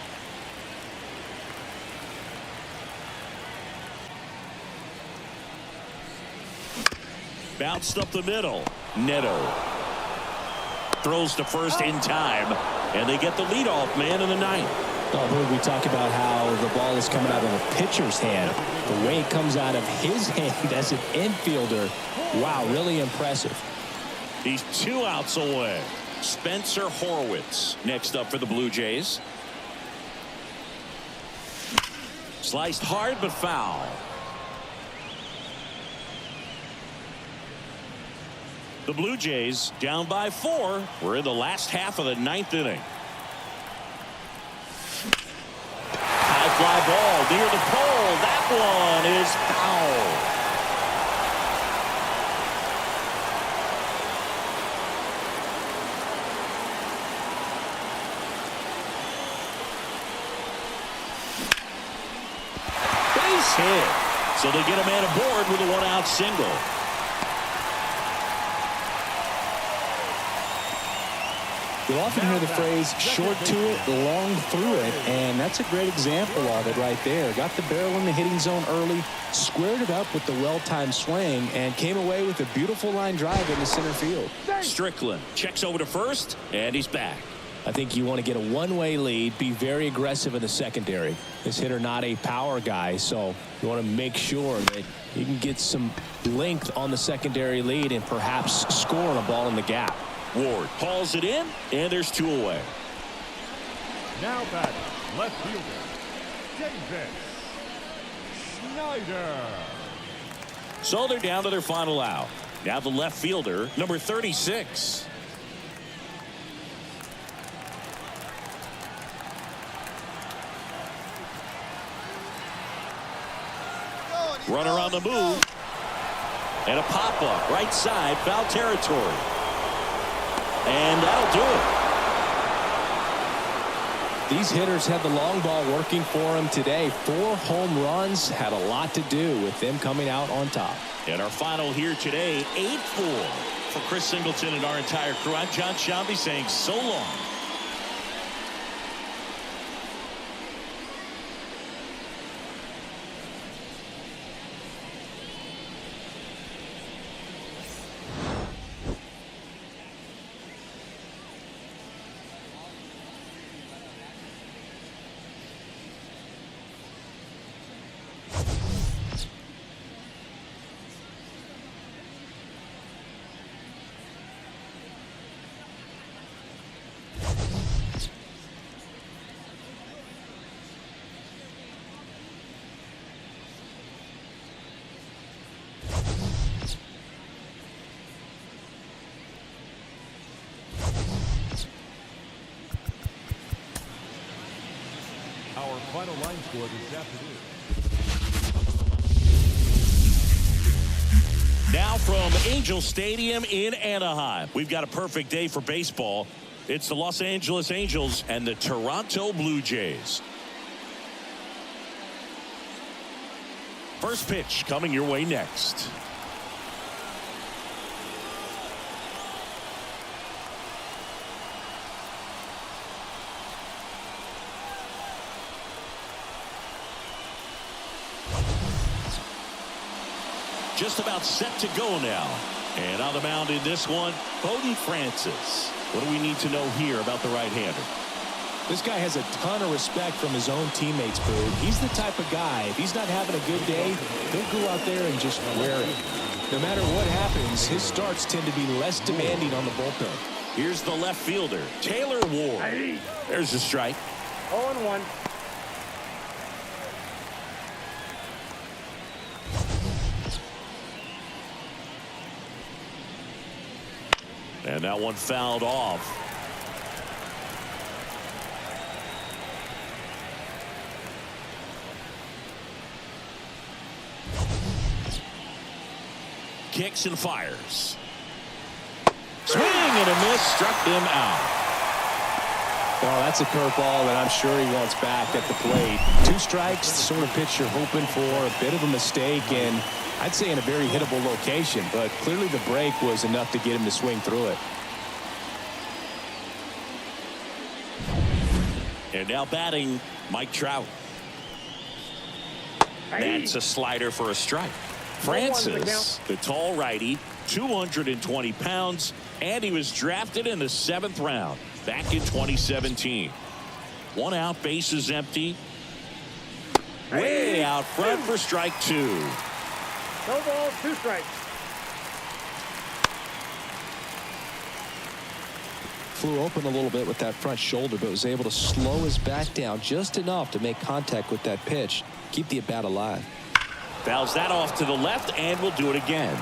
Bounced up the middle. Neto throws to first in time, and they get the leadoff man in the 9th. Oh, we talk about how the ball is coming out of the pitcher's hand. The way it comes out of his hand as an infielder. Wow, really impressive. He's 2 outs away. Spencer Horwitz next up for the Blue Jays. Sliced hard but foul. The Blue Jays down by 4. We're in the last half of the 9th inning. High fly ball near the pole. That one is foul. Base hit. So they get a man aboard with a 1-out single. You'll often hear the phrase short to it, long through it, and that's a great example of it right there. Got the barrel in the hitting zone early, squared it up with the well-timed swing, and came away with a beautiful line drive into center field. Strickland checks over to first, and he's back. I think you want to get a one-way lead, be very aggressive in the secondary. This hitter not a power guy, so you want to make sure that you can get some length on the secondary lead and perhaps score on a ball in the gap. Ward hauls it in, and there's 2 away. Now batting, left fielder, Davis Schneider. So they're down to their final out. Now the left fielder, number 36. Runner on the move. And a pop-up right side, foul territory. And that'll do it. These hitters had the long ball working for them today. 4 home runs had a lot to do with them coming out on top. And our final here today, 8-4 for Chris Singleton and our entire crew. I'm John Shambi saying so long. Our final line score this afternoon. Now from Angel Stadium in Anaheim, we've got a perfect day for baseball. It's the Los Angeles Angels and the Toronto Blue Jays. First pitch coming your way next. Just about set to go now. And on the mound in this one, Bowden Francis. What do we need to know here about the right-hander? This guy has a ton of respect from his own teammates, Boo. He's the type of guy, if he's not having a good day, he'll go out there and just wear it. No matter what happens, his starts tend to be less demanding on the bullpen. Here's the left fielder, Taylor Ward. There's a strike. 0-1. And that one fouled off. Kicks and fires. Swing and a miss, struck him out. Well, that's a curveball that I'm sure he wants back at the plate. 2 strikes, the sort of pitch you're hoping for. A bit of a mistake, and I'd say in a very hittable location, but clearly the break was enough to get him to swing through it. And now batting, Mike Trout. That's a slider for a strike. Francis, the tall righty, 220 pounds, and he was drafted in the 7th round back in 2017. 1 out, bases empty. Way out front for strike 2. No balls, 2 strikes. Flew open a little bit with that front shoulder, but was able to slow his back down just enough to make contact with that pitch. Keep the at-bat alive. Fouls that off to the left, and we'll do it again.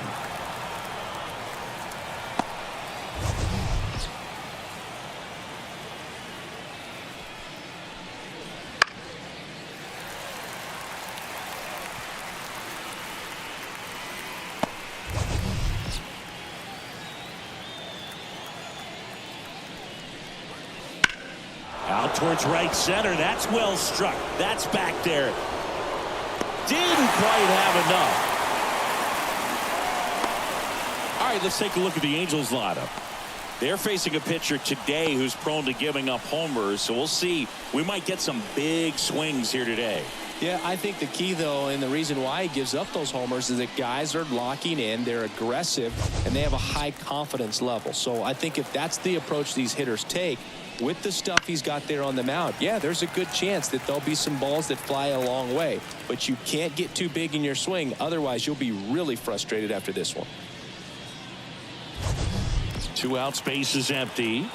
Out towards right center. That's well struck. That's back there. Didn't quite have enough. All right, let's take a look at the Angels lineup. They're facing a pitcher today who's prone to giving up homers, so we'll see. We might get some big swings here today. Yeah, I think the key, though, and the reason why he gives up those homers is that guys are locking in, they're aggressive, and they have a high confidence level. So I think if that's the approach these hitters take, with the stuff he's got there on the mound, yeah, there's a good chance that there'll be some balls that fly a long way. But you can't get too big in your swing, otherwise you'll be really frustrated after this one. 2 outs, base is empty.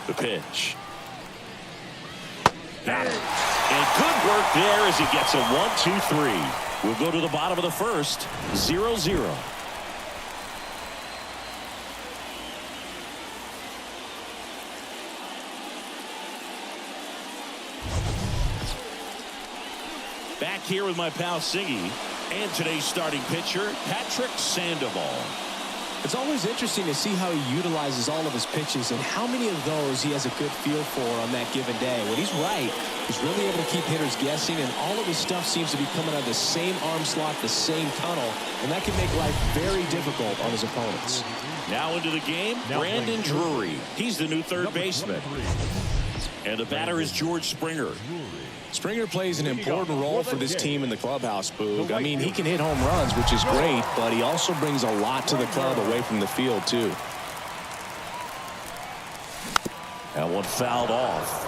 The pitch. Got it. And good work there as he gets a 1-2-3. We'll go to the bottom of the first. 0-0. Back here with my pal Siggy and today's starting pitcher, Patrick Sandoval. It's always interesting to see how he utilizes all of his pitches and how many of those he has a good feel for on that given day. When he's right, he's really able to keep hitters guessing, and all of his stuff seems to be coming out of the same arm slot, the same tunnel, and that can make life very difficult on his opponents. Now into the game, Brandon Drury. He's the new third baseman. And the batter is George Springer. Springer plays an important role for this team in the clubhouse, Boog. I mean, he can hit home runs, which is great, but he also brings a lot to the club away from the field, too. That one fouled off.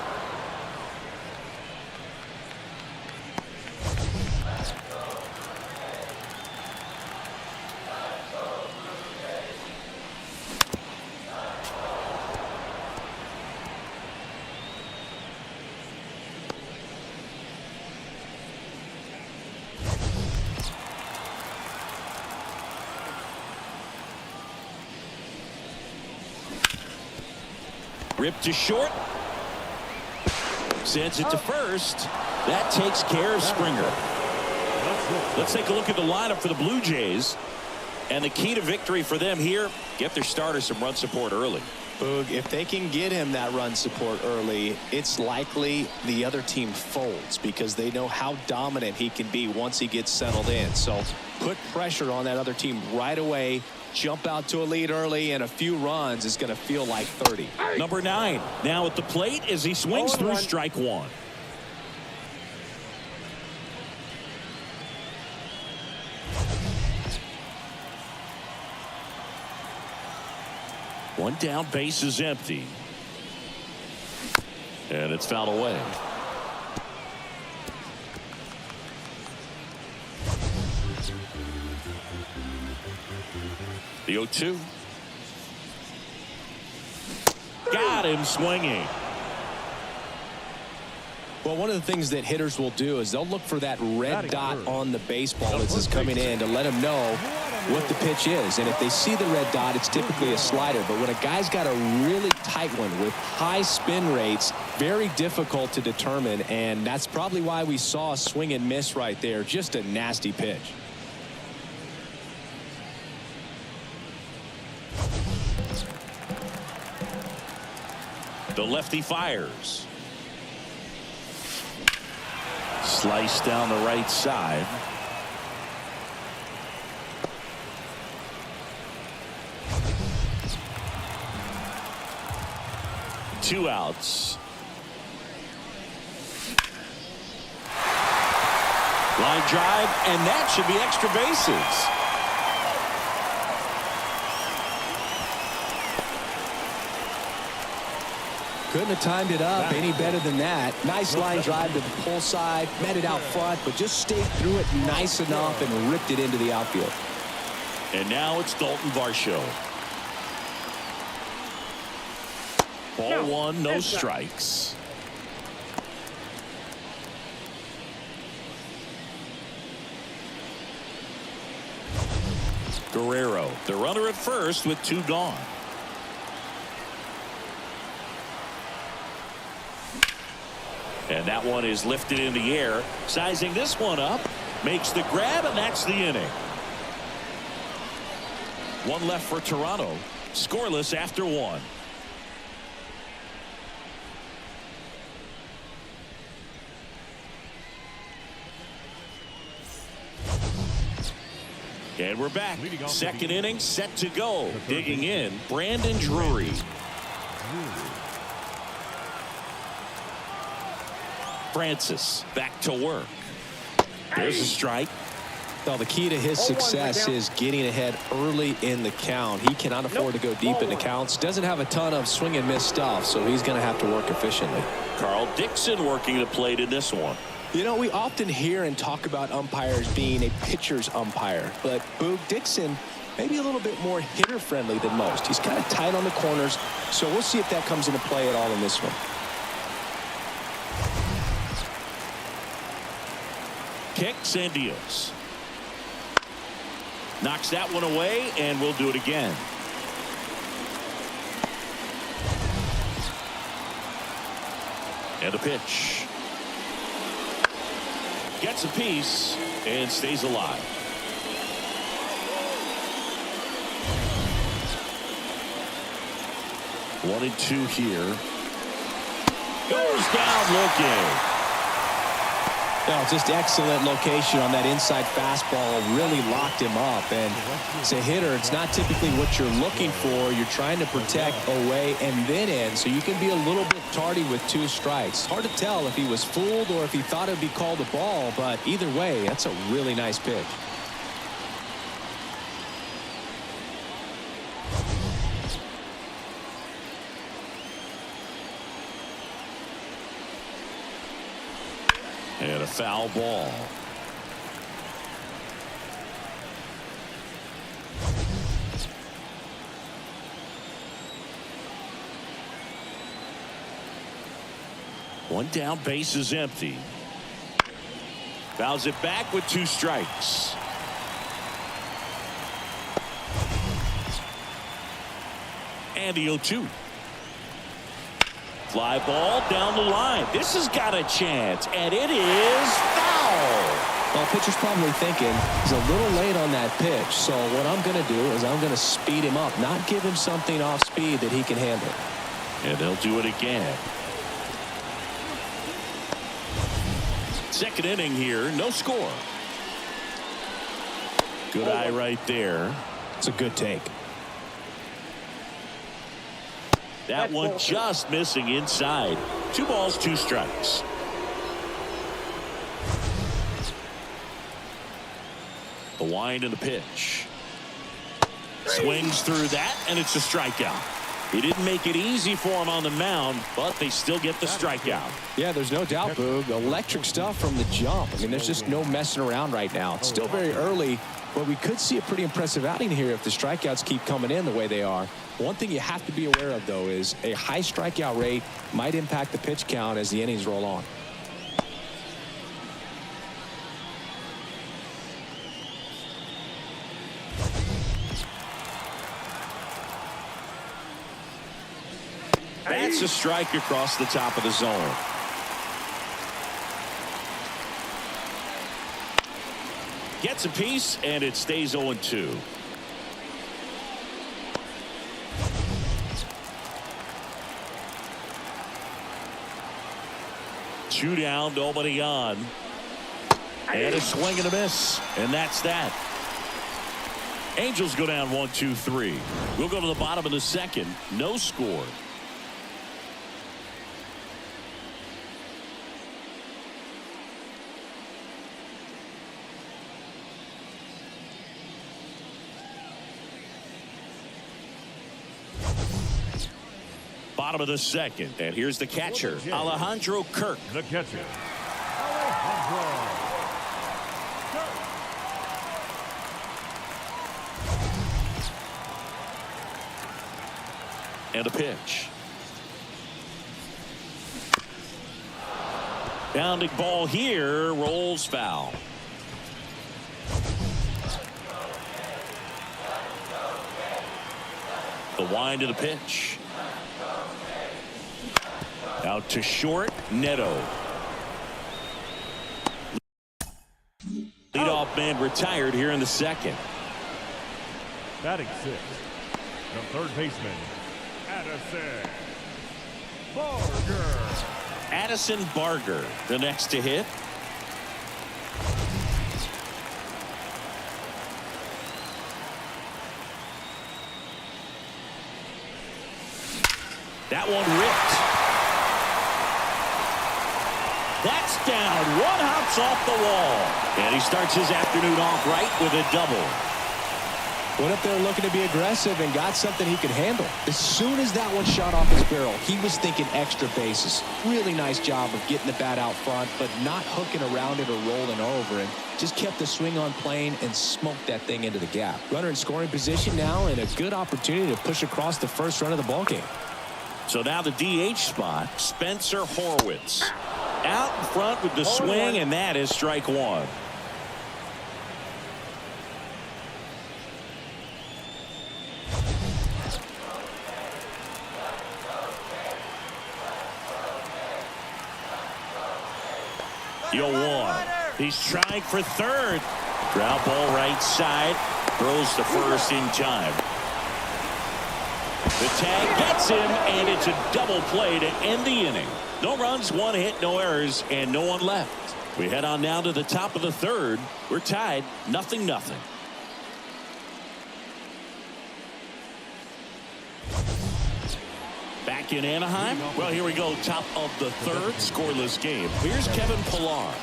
Ripped to short. Sends it to first. That takes care of Springer. Let's take a look at the lineup for the Blue Jays. And the key to victory for them here, get their starter some run support early. Boog, if they can get him that run support early, it's likely the other team folds because they know how dominant he can be once he gets settled in. So put pressure on that other team right away. Jump out to a lead early, and a few runs is going to feel like 30. Number 9 now at the plate as he swings through strike one. One down, base is empty. And it's fouled away. The 0-2. Got him swinging. Well, one of the things that hitters will do is they'll look for that red dot on the baseball as it's coming in to let them know what the pitch is. And if they see the red dot, it's typically a slider. But when a guy's got a really tight one with high spin rates, very difficult to determine. And that's probably why we saw a swing and miss right there. Just a nasty pitch. The lefty fires. Slice down the right side. Two outs. Line drive, and that should be extra bases. Couldn't have timed it up any better than that. Nice line drive to the pull side, met it out front, but just stayed through it nice enough and ripped it into the outfield. And now it's Dalton Varsho. Ball one, no strikes. Guerrero, the runner at first with 2 gone. And that one is lifted in the air. Sizing this one up. Makes the grab, and that's the inning. One left for Toronto. Scoreless after 1. And we're back. Second inning set to go. Digging in, Brandon Drury. Francis back to work. There's a strike. Well, the key to his success is getting ahead early in the count. He cannot afford to go deep in the counts. Doesn't have a ton of swing and miss stuff, so he's going to have to work efficiently. Carl Dixon working the plate in this one. You know, we often hear and talk about umpires being a pitcher's umpire, but Boog Dixon maybe a little bit more hitter friendly than most. He's kind of tight on the corners, so we'll see if that comes into play at all in this one. Kicks and deals. Knocks that one away, and we'll do it again. And a pitch. Gets a piece and stays alive. One and two here. Goes down looking. No, just excellent location on that inside fastball. Really locked him up. And as a hitter, it's not typically what you're looking for. You're trying to protect away and then in, so you can be a little bit tardy with 2 strikes. Hard to tell if he was fooled or if he thought it would be called a ball, but either way, that's a really nice pitch. And a foul ball. One down, base is empty. Fouls it back with 2 strikes. And the 0-2. Fly ball down the line. This has got a chance, and it is foul. Well, pitcher's probably thinking he's a little late on that pitch, so what I'm going to do is I'm going to speed him up, not give him something off speed that he can handle. And they'll do it again. Second inning here, no score. Good eye right there. It's a good take. That one just missing inside. 2 balls, 2 strikes. The wind and the pitch. Swings through that, and it's a strikeout. He didn't make it easy for him on the mound, but they still get the strikeout. Yeah, there's no doubt, Boog. Electric stuff from the jump. I mean, there's just no messing around right now. It's still very early, but we could see a pretty impressive outing here if the strikeouts keep coming in the way they are. One thing you have to be aware of, though, is a high strikeout rate might impact the pitch count as the innings roll on. That's a strike across the top of the zone. Gets a piece, and it stays 0-2. Two down, nobody on. And a swing and a miss. And that's that. Angels go down 1-2-3. We'll go to the bottom of the second. No score. Bottom of the second, and here's the catcher, Alejandro Kirk. The catcher, Alejandro Kirk. And a pitch. Bounding ball here, rolls foul. The wind of the pitch. Out to short, Neto. Leadoff man retired here in the second. Batting 6, the third baseman, Addison Barger. Addison Barger, the next to hit. That one ripped. That's down. One hops off the wall. And he starts his afternoon off right with a double. Went up there looking to be aggressive and got something he could handle. As soon as that one shot off his barrel, he was thinking extra bases. Really nice job of getting the bat out front, but not hooking around it or rolling over it. Just kept the swing on plane and smoked that thing into the gap. Runner in scoring position now, and a good opportunity to push across the first run of the ballgame. So now the DH spot, Spencer Horwitz. Out in front with the swing, and that is strike one. Yo, one. He's trying for third. Ground ball right side. Throws to first in time. The tag gets him, and it's a double play to end the inning. No runs, one hit, no errors, and no one left. We head on now to the top of the third. We're tied, 0-0. Back in Anaheim. Well, here we go. Top of the third, scoreless game. Here's Kevin Pillar.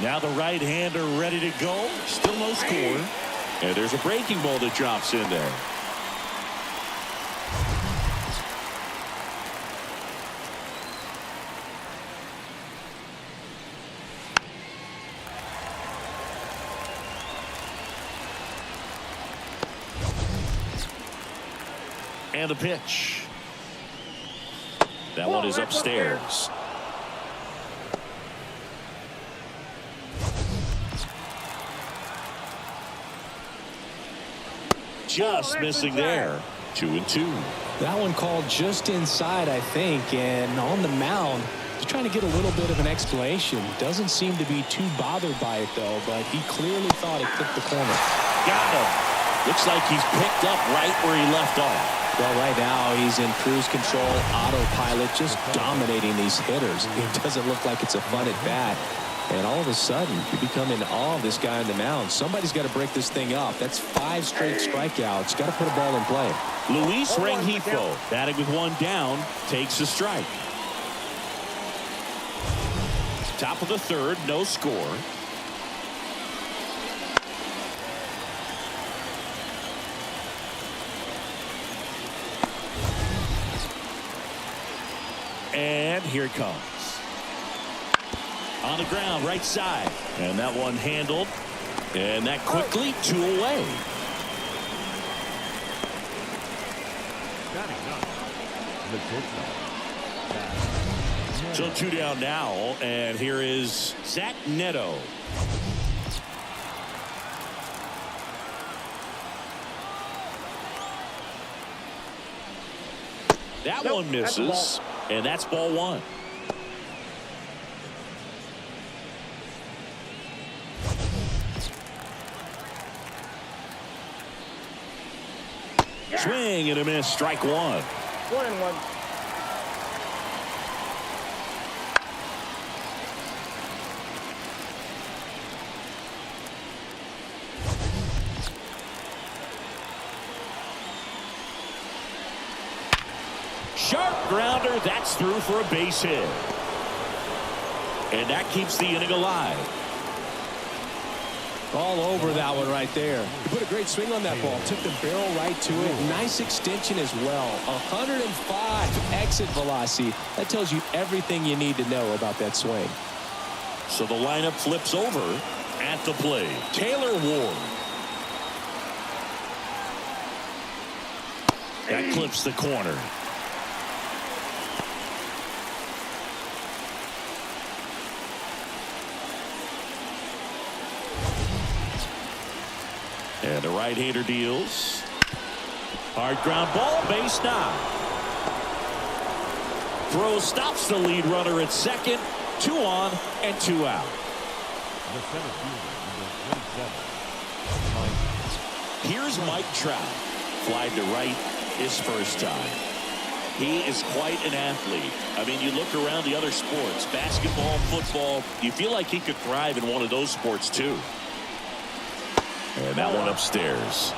Now the right-hander ready to go. Still no score. And there's a breaking ball that drops in there. And the pitch. That one is upstairs. Just missing there. 2-2. That one called just inside, I think, and on the mound, he's trying to get a little bit of an explanation. Doesn't seem to be too bothered by it, though, but he clearly thought it clipped the corner. Got him. Looks like he's picked up right where he left off. Well, right now he's in cruise control, autopilot, just dominating these hitters. It doesn't look like it's a fun at bat. And all of a sudden, you become in awe of this guy on the mound. Somebody's got to break this thing up. That's 5 straight strikeouts. Got to put a ball in play. Luis Rengifo, batting with one down, takes a strike. Top of the third, no score. And here it comes. On the ground, right side. And that one handled. And that quickly, 2 away. So 2 down now. And here is Zach Neto. That one misses. And that's ball 1. Swing and a miss, strike 1. 1-1. Sharp grounder, that's through for a base hit. And that keeps the inning alive. All over that one right there. He put a great swing on that ball. Took the barrel right to it. Nice extension as well. 105 exit velocity. That tells you everything you need to know about that swing. So the lineup flips over at the plate. Taylor Ward. That clips the corner. And the right-hander deals. Hard ground ball, base knock. Throw stops the lead runner at second. 2 on and 2 out. The center fielder, number 27. Here's Mike Trout. Flied to right his first time. He is quite an athlete. I mean, you look around the other sports, basketball, football, you feel like he could thrive in one of those sports too. And that one upstairs.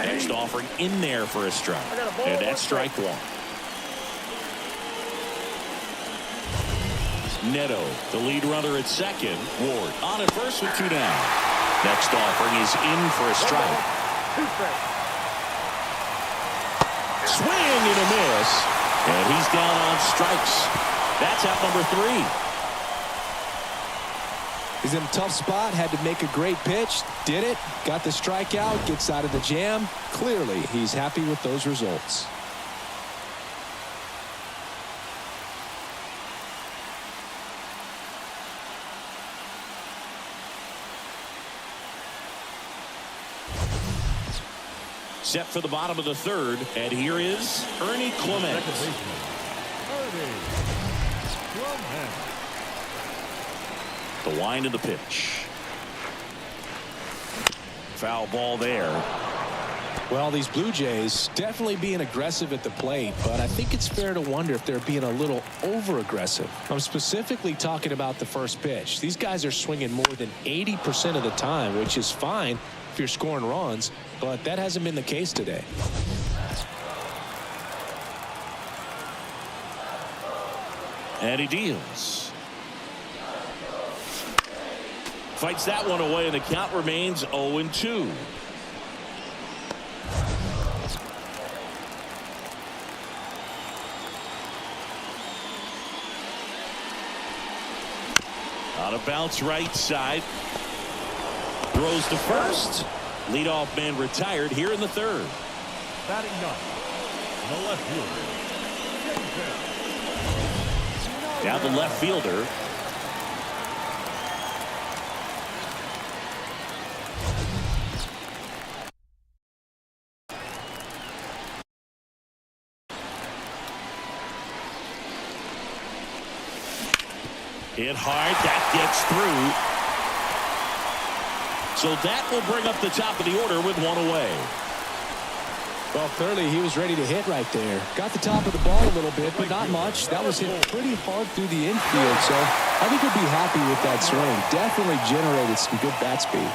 Next offering in there for a strike. And that's strike one. Neto, the lead runner at second. Ward on at first with 2 down. Next offering is in for a strike. 2 strikes. Swing and a miss. And he's down on strikes. That's out number 3. He's in a tough spot, had to make a great pitch, did it, got the strikeout, gets out of the jam. Clearly, he's happy with those results. Set for the bottom of the 3rd, and here is Ernie Clement. Second baseman, Ernie Clement. The wind of the pitch. Foul ball there. Well, these Blue Jays definitely being aggressive at the plate, but I think it's fair to wonder if they're being a little over-aggressive. I'm specifically talking about the first pitch. These guys are swinging more than 80% of the time, which is fine if you're scoring runs, but that hasn't been the case today. And he deals. Fights that one away, and the count remains 0-2. Out of bounce right side. Throws to first. Leadoff man retired here in the 3rd. Batting 9, the left fielder. Now the left fielder. Hit hard. That gets through. So that will bring up the top of the order with 1 away. Well, clearly he was ready to hit right there. Got the top of the ball a little bit, but not much. That was hit pretty hard through the infield, so I think he'll be happy with that swing. Definitely generated some good bat speed.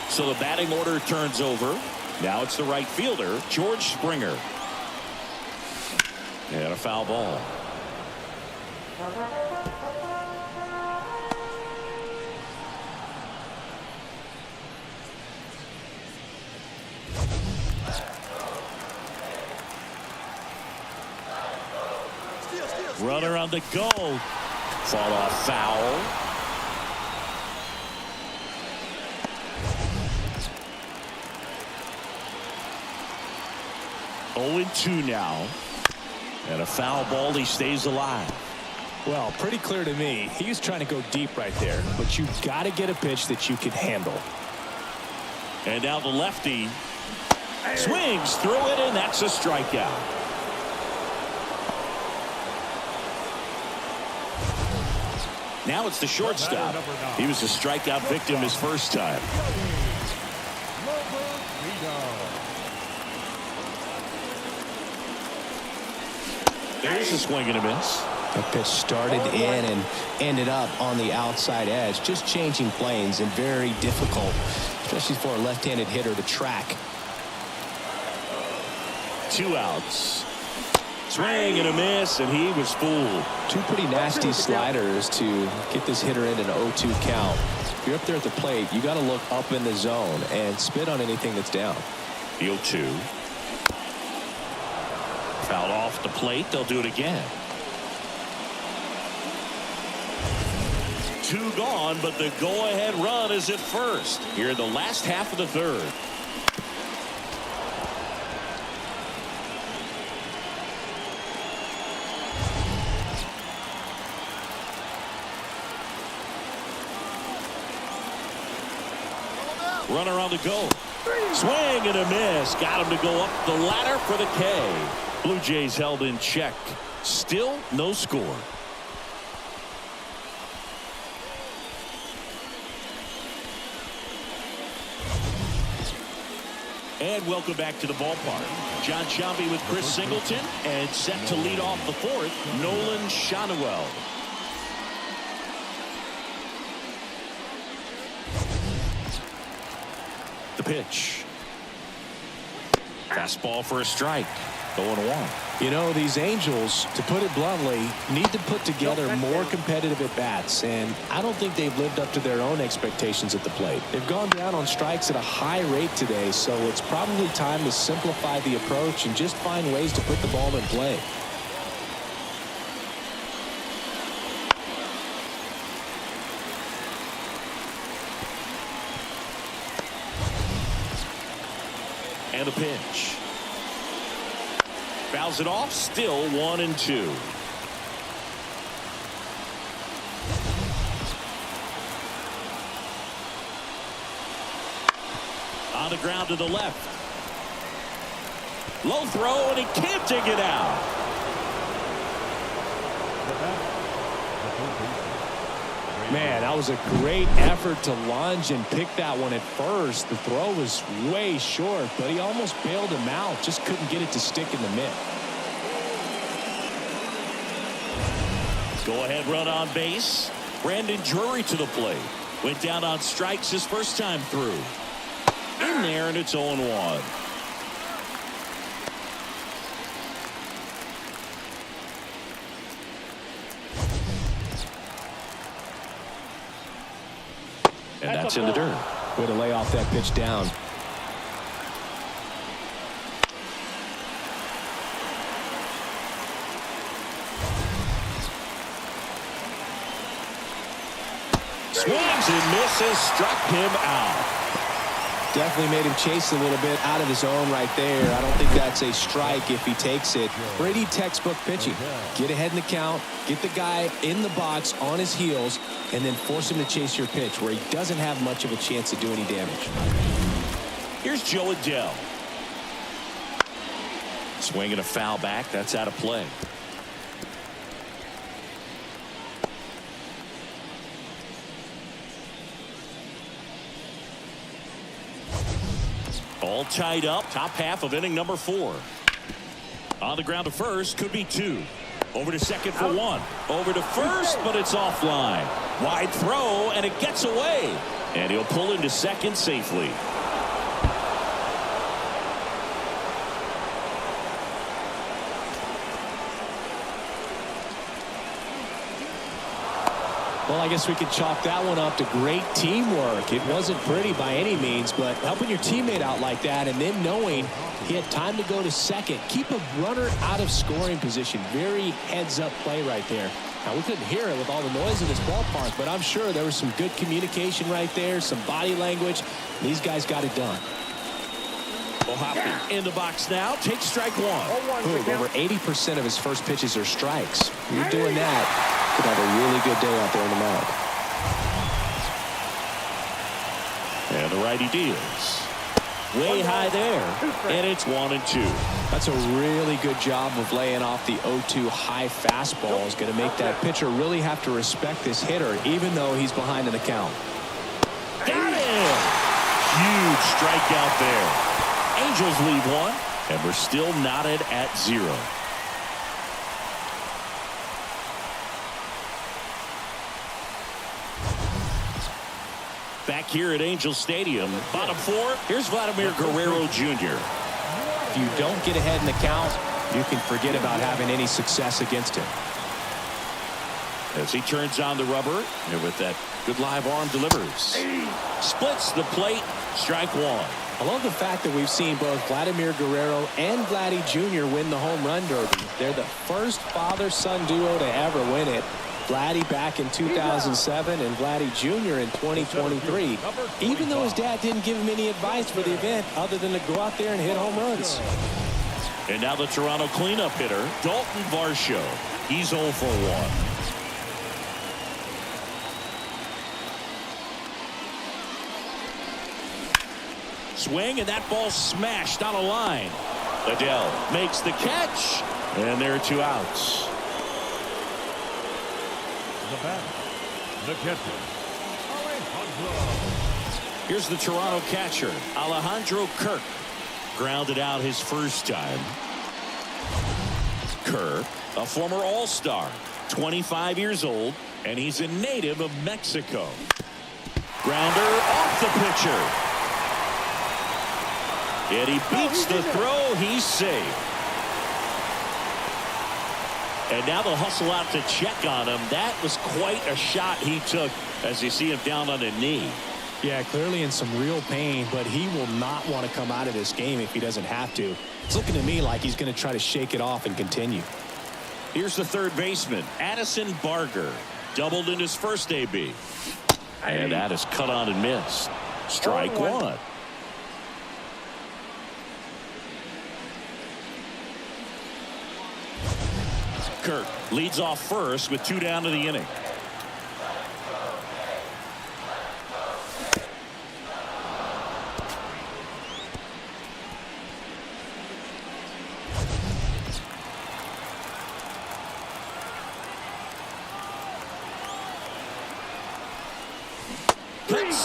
So the batting order turns over. Now it's the right fielder, George Springer. And a foul ball. Runner on the go. Fall off foul. Oh, 0-2 now. And a foul ball. He stays alive. Well, pretty clear to me. He was trying to go deep right there, but you've got to get a pitch that you can handle. And now the lefty swings through it, and that's a strikeout. Now it's the shortstop. He was a strikeout victim his first time. There's a swing and a miss. That pitch started in and ended up on the outside edge, just changing planes, and very difficult, especially for a left-handed hitter to track. 2 outs. Swing and a miss, and he was fooled. 2 pretty nasty sliders to get this hitter in an 0-2 count. If you're up there at the plate, you got to look up in the zone and spit on anything that's down. The 0-2. Fouled off the plate. They'll do it again. 2 gone, but the go-ahead run is at first here in the last half of the 3rd. Runner on the go. Swing and a miss. Got him to go up the ladder for the K. Blue Jays held in check. Still no score. And welcome back to the ballpark. John Sciambi with Chris Singleton, and set to lead off the 4th, Nolan Schanuel. The pitch. Fastball for a strike. 0-1. You know, these Angels, to put it bluntly, need to put together more competitive at-bats, and I don't think they've lived up to their own expectations at the plate. They've gone down on strikes at a high rate today, so it's probably time to simplify the approach and just find ways to put the ball in play. And a pitch. Fouls it off. Still 1-2. On the ground to the left. Low throw, and he can't dig it out. Man, that was a great effort to lunge and pick that one at first. The throw was way short, but he almost bailed him out. Just couldn't get it to stick in the mitt. Go ahead run on base. Brandon Drury to the plate. Went down on strikes his first time through. In there, and it's 0-1. And that's in the dirt. Way to lay off that pitch down. Swings and misses, struck him out. Definitely made him chase a little bit out of his own right there. I don't think that's a strike if he takes it. Pretty textbook pitching. Get ahead in the count, get the guy in the box on his heels, and then force him to chase your pitch where he doesn't have much of a chance to do any damage. Here's Joe Adell. Swinging a foul back. That's out of play. All tied up. Top half of inning number 4. On the ground to first. Could be 2. Over to second for 1. Over to first, but it's offline. Wide throw, and it gets away. And he'll pull into second safely. Well, I guess we could chalk that one up to great teamwork. It wasn't pretty by any means, but helping your teammate out like that and then knowing he had time to go to second, keep a runner out of scoring position. Very heads-up play right there. Now, we couldn't hear it with all the noise in this ballpark, but I'm sure there was some good communication right there, some body language. These guys got it done. O'Hoppe in the box now. Takes strike 1. Over 80% of his first pitches are strikes. You're doing that. Could have a really good day out there on the mound. And the righty deals. Way high there. And it's 1-2. That's a really good job of laying off the 0-2 high fastball. Is going to make that pitcher really have to respect this hitter, even though he's behind in the count. Got him! Huge strikeout there. Angels lead 1, and we're still knotted at 0. Back here at Angel Stadium, bottom 4, here's Vladimir Guerrero Jr. If you don't get ahead in the count, you can forget about having any success against him. As he turns on the rubber, and with that good live arm delivers. Splits the plate, strike 1. I love the fact that we've seen both Vladimir Guerrero and Vladdy Jr. win the home run derby. They're the first father-son duo to ever win it. Vladdy back in 2007 and Vladdy Jr. in 2023. Even though his dad didn't give him any advice for the event other than to go out there and hit home runs. And now the Toronto cleanup hitter, Dalton Varsho. He's 0 for 1. Swing, and that ball smashed on a line. Adell makes the catch, and there are 2 outs. The batter, the catcher, Alejandro. Here's the Toronto catcher, Alejandro Kirk. Grounded out his first time. Kirk, a former All-Star, 25 years old, and he's a native of Mexico. Grounder off the pitcher. And he beats the throw. He's safe. And now they'll hustle out to check on him. That was quite a shot he took as you see him down on a knee. Yeah, clearly in some real pain, but he will not want to come out of this game if he doesn't have to. It's looking to me like he's going to try to shake it off and continue. Here's the third baseman, Addison Barger. Doubled in his first AB. And that is cut on and missed. Strike one. Kirk leads off first with 2 down to the inning.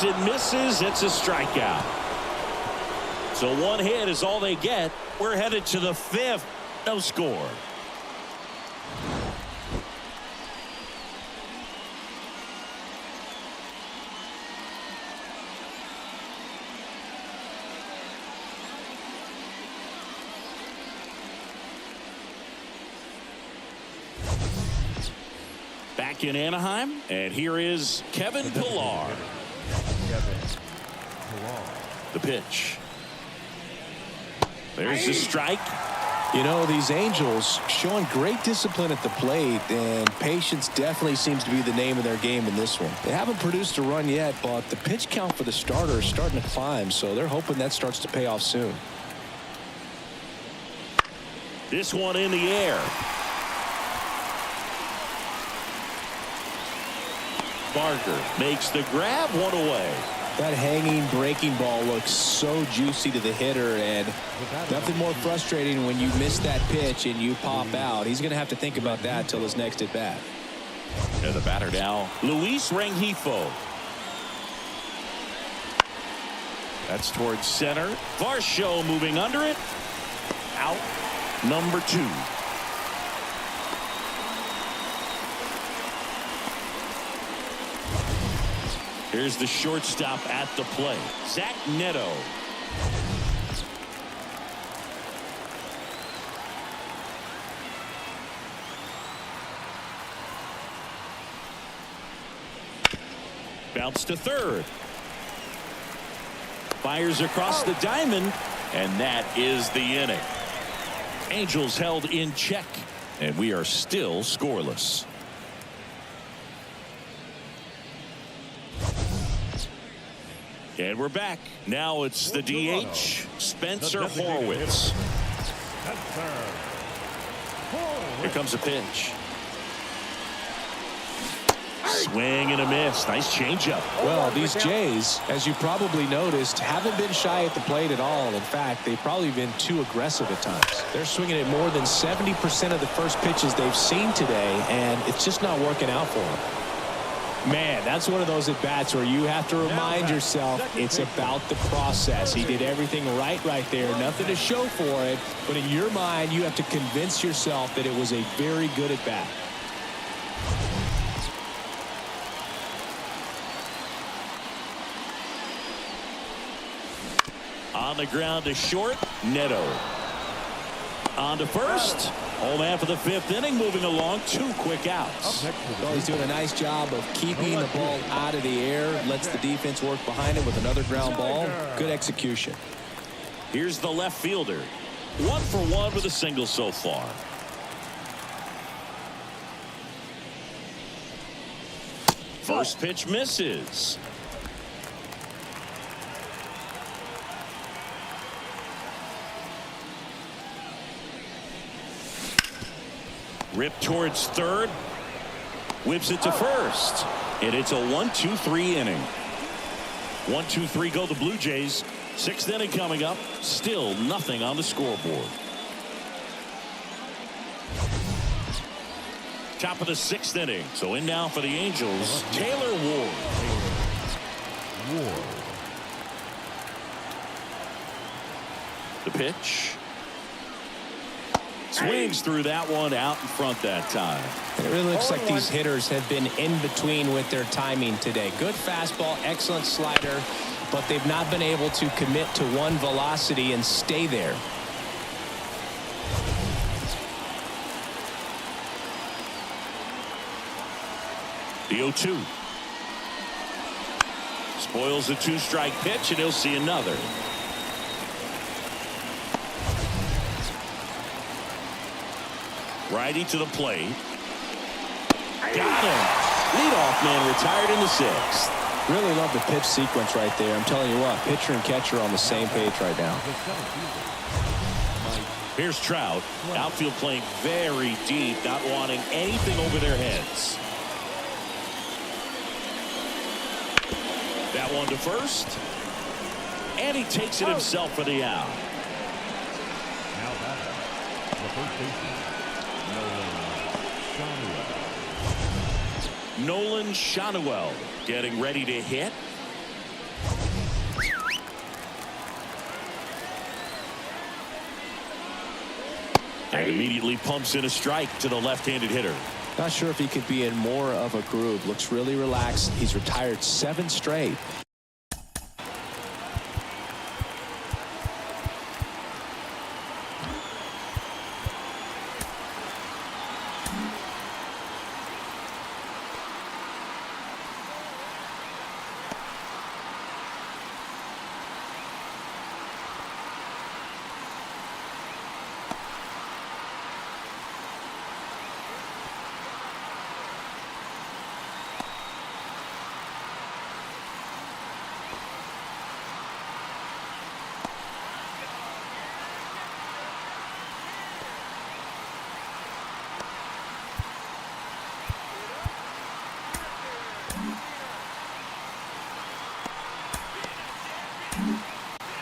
Hits and misses. It's a strikeout. So 1 hit is all they get. We're headed to the 5th. No score. Back in Anaheim, and here is Kevin Pillar. The pitch. There's the strike. You know, these Angels showing great discipline at the plate, and patience definitely seems to be the name of their game in this one. They haven't produced a run yet, but the pitch count for the starter is starting to climb, so they're hoping that starts to pay off soon. This one in the air. Barger makes the grab, 1 away. That hanging breaking ball looks so juicy to the hitter, and nothing more frustrating when you miss that pitch and you pop out. He's going to have to think about that till his next at bat. And the batter now, Luis Rengifo. That's towards center. Varsho moving under it. Out. Number 2. Here's the shortstop at the plate, Zach Neto. Bounce to third. Fires across the diamond, and that is the inning. Angels held in check, and we are still scoreless. And we're back. Now it's the DH, Spencer Horwitz. Here comes a pitch. Swing and a miss. Nice changeup. Well, these Jays, as you probably noticed, haven't been shy at the plate at all. In fact, they've probably been too aggressive at times. They're swinging at more than 70% of the first pitches they've seen today, and it's just not working out for them. Man, that's one of those at-bats where you have to remind yourself it's about the process. He did everything right there. Nothing to show for it. But in your mind, you have to convince yourself that it was a very good at-bat. On the ground to short, Neto. On to first. Home after the 5th inning, moving along, 2 quick outs. Well, he's doing a nice job of keeping the ball out of the air. Lets the defense work behind him with another ground ball. Good execution. Here's the left fielder. 1 for 1 with a single so far. First pitch misses. Ripped towards third. Whips it to first. And it's a 1-2-3 inning. 1-2-3 go the Blue Jays. 6th inning coming up. Still nothing on the scoreboard. Top of the 6th inning. So in now for the Angels, Taylor Ward. The pitch. Swings through that one, out in front that time. And it really looks like these hitters have been in between with their timing today. Good fastball, excellent slider, but they've not been able to commit to one velocity and stay there. The 0-2. Spoils the 2-strike pitch, and he'll see another. Righty to the plate. Got him. Leadoff man retired in the 6th. Really love the pitch sequence right there. I'm telling you what, pitcher and catcher on the same page right now. Here's Trout. Outfield playing very deep, not wanting anything over their heads. That one to first. And he takes it himself for the out. Now batting, the first baseman, Nolan Shanuel getting ready to hit. And immediately pumps in a strike to the left-handed hitter. Not sure if he could be in more of a groove. Looks really relaxed. He's retired 7 straight.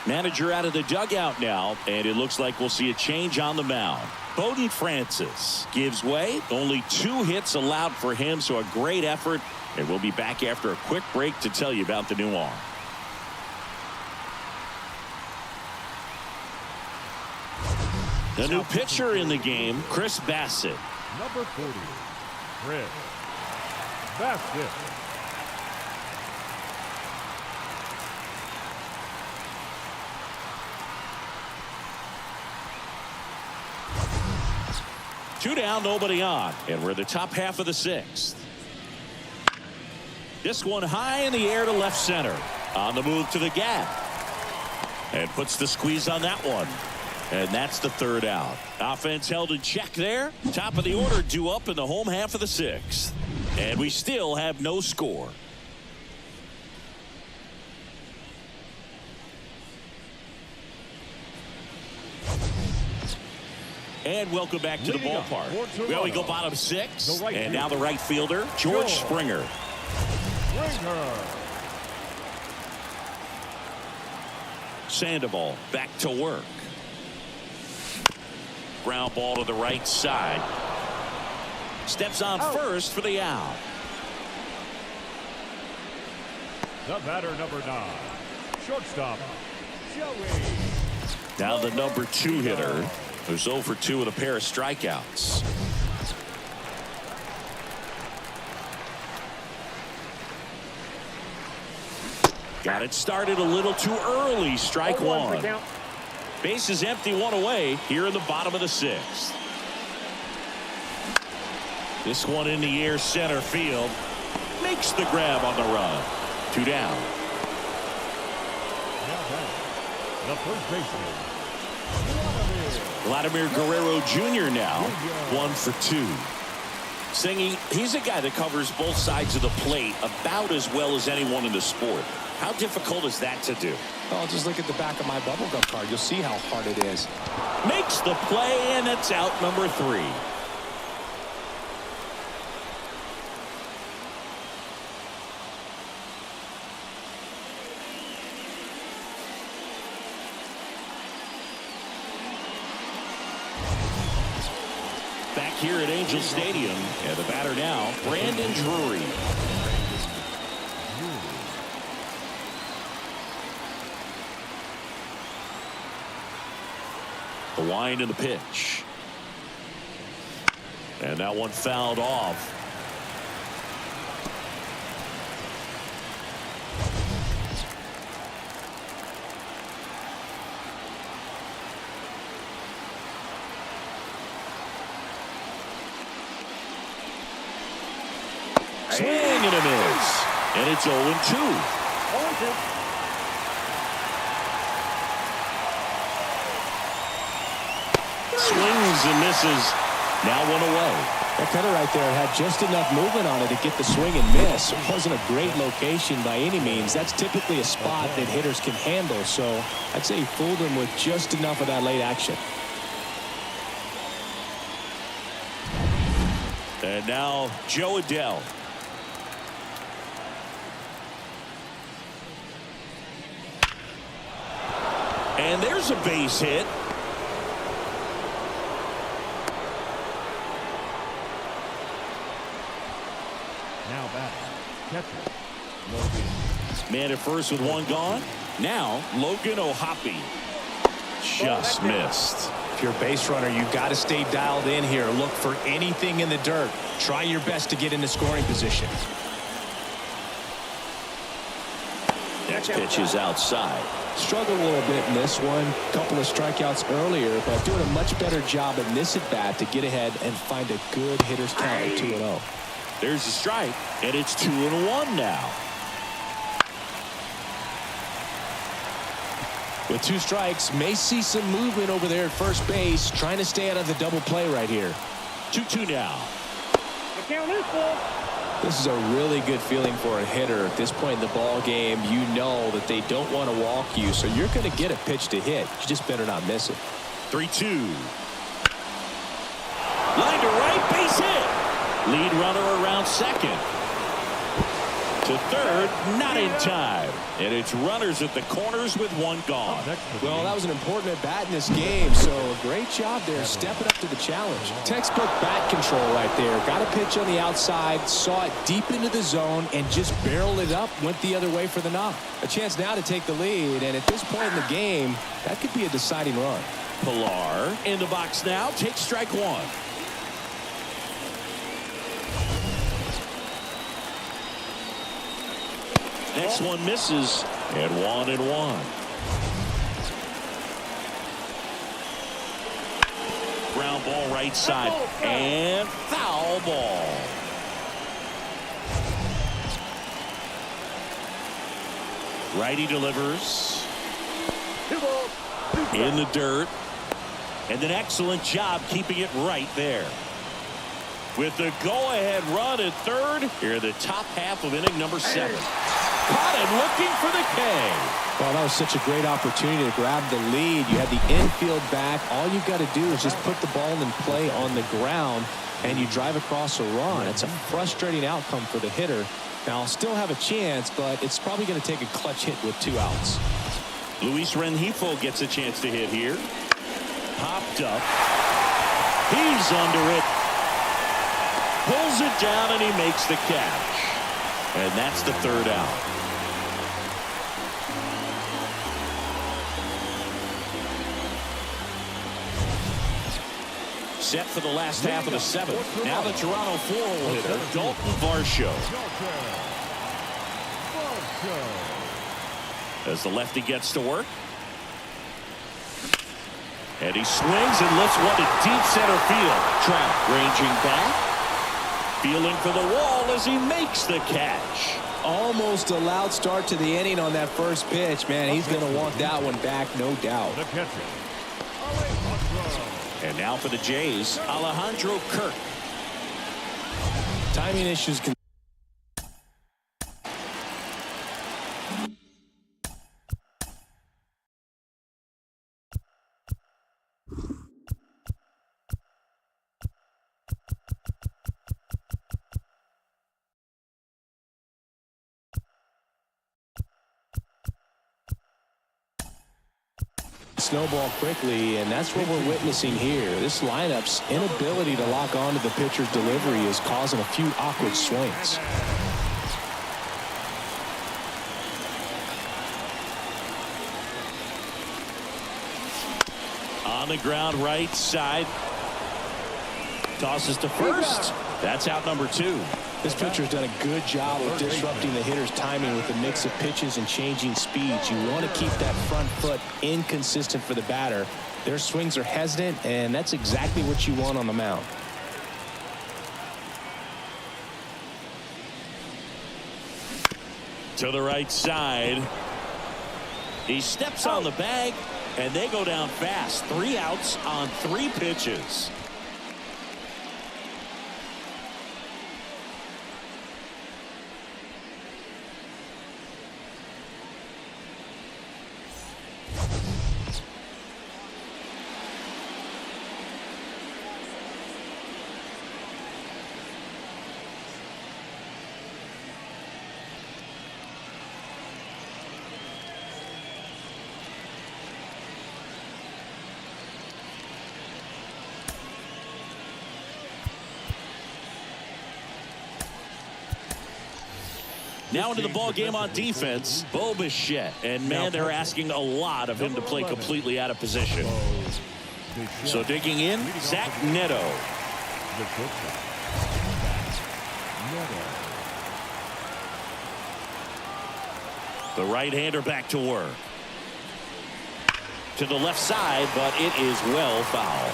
Manager out of the dugout now, and it looks like we'll see a change on the mound. Bowden Francis gives way. Only 2 hits allowed for him, so a great effort. And we'll be back after a quick break to tell you about the new arm. The new pitcher in the game, Chris Bassett. number 40, Chris Bassett. Two down, nobody on, and we're the top half of the 6th. This one high in the air to left center. On the move to the gap. And puts the squeeze on that one. And that's the 3rd out. Offense held in check there. Top of the order due up in the home half of the 6th. And we still have no score. And welcome back to the ballpark. Well, we go bottom 6. And now the right fielder, George Springer. Sandoval back to work. Ground ball to the right side. Steps on first for the out. The batter, number 9, shortstop, Joey. Now the number 2 hitter, who's 0 for 2 with a pair of strikeouts. Got it started a little too early. Strike 1. Base is empty, 1 away here in the bottom of the 6th. This one in the air, center field. Makes the grab on the run. 2 down. The first baseman, Vladimir Guerrero Jr. now 1 for 2. Singy, he's a guy that covers both sides of the plate about as well as anyone in the sport. How difficult is that to do? Oh, just look at the back of my bubblegum card. You'll see how hard it is. Makes the play, and that's out number 3. Back here at Angel Stadium, and the batter now, Brandon Drury. The wind and the pitch. And that one fouled off. Swing and a miss. And it's 0-2. 0-2. Swings and misses. Now one away. That cutter right there had just enough movement on it to get the swing and miss. It wasn't a great location by any means. That's typically a spot that hitters can handle. So I'd say he fooled him with just enough of that late action. And now Joe Adell. And there's a base hit. Now back. Catcher. Logan. Man at first with one gone. Now Logan O'Hoppe. Just missed. If you're a base runner, you've got to stay dialed in here. Look for anything in the dirt. Try your best to get into scoring position. Next pitch is outside. Struggled a little bit in this one. Couple of strikeouts earlier, but doing a much better job in this at bat to get ahead and find a good hitter's count at 2-0. There's a strike, and it's 2-1 now. With 2 strikes, may see some movement over there at first base, trying to stay out of the double play right here. 2-2 now. The count is full. This is a really good feeling for a hitter at this point in the ball game. You know that they don't want to walk you, so you're going to get a pitch to hit. You just better not miss it. 3-2. Line to right, base hit. Lead runner around second. To third, not in time. And it's runners at the corners with one gone. Well, that was an important at bat in this game, so a great job there stepping up to the challenge. Textbook bat control right there. Got a pitch on the outside, saw it deep into the zone, and just barreled it up, went the other way for the knock. A chance now to take the lead, and at this point in the game, that could be a deciding run. Pilar in the box now, takes strike one. Next one misses, and 1-1. Ground ball right side, and foul ball. Righty delivers. 2 balls. 2 strikes. In the dirt. And an excellent job keeping it right there. With the go-ahead run at third, here in the top half of inning number 7. Caught him looking for the K. Well, that was such a great opportunity to grab the lead. You had the infield back. All you've got to do is just put the ball in play on the ground, and you drive across a run. It's a frustrating outcome for the hitter. Now, I'll still have a chance, but it's probably going to take a clutch hit with 2 outs. Luis Rengifo gets a chance to hit here. Popped up. He's under it. Pulls it down, and he makes the catch. And that's the 3rd out. Set for the last half of the 7th. Now the Toronto 4-hole hitter, Dalton Varsho. As the lefty gets to work. And he swings and lifts one to deep center field. Trout ranging back. Feeling for the wall as he makes the catch. Almost a loud start to the inning on that first pitch. Man, he's going to want that one back, no doubt. The catcher. And now for the Jays, Alejandro Kirk. Timing issues can snowball quickly, and that's what we're witnessing here. This lineup's inability to lock onto the pitcher's delivery is causing a few awkward swings. On the ground right side. Tosses to first. That's out number 2. This pitcher's done a good job of disrupting the hitter's timing with a mix of pitches and changing speeds. You want to keep that front foot inconsistent for the batter. Their swings are hesitant, and that's exactly what you want on the mound. To the right side. He steps on the bag, and they go down fast. 3 outs on 3 pitches. Now into the ball game on defense, Bo Bichette. And man, they're asking a lot of him to play completely out of position. So digging in, Zach Neto. The right-hander back to work. To the left side, but it is well foul.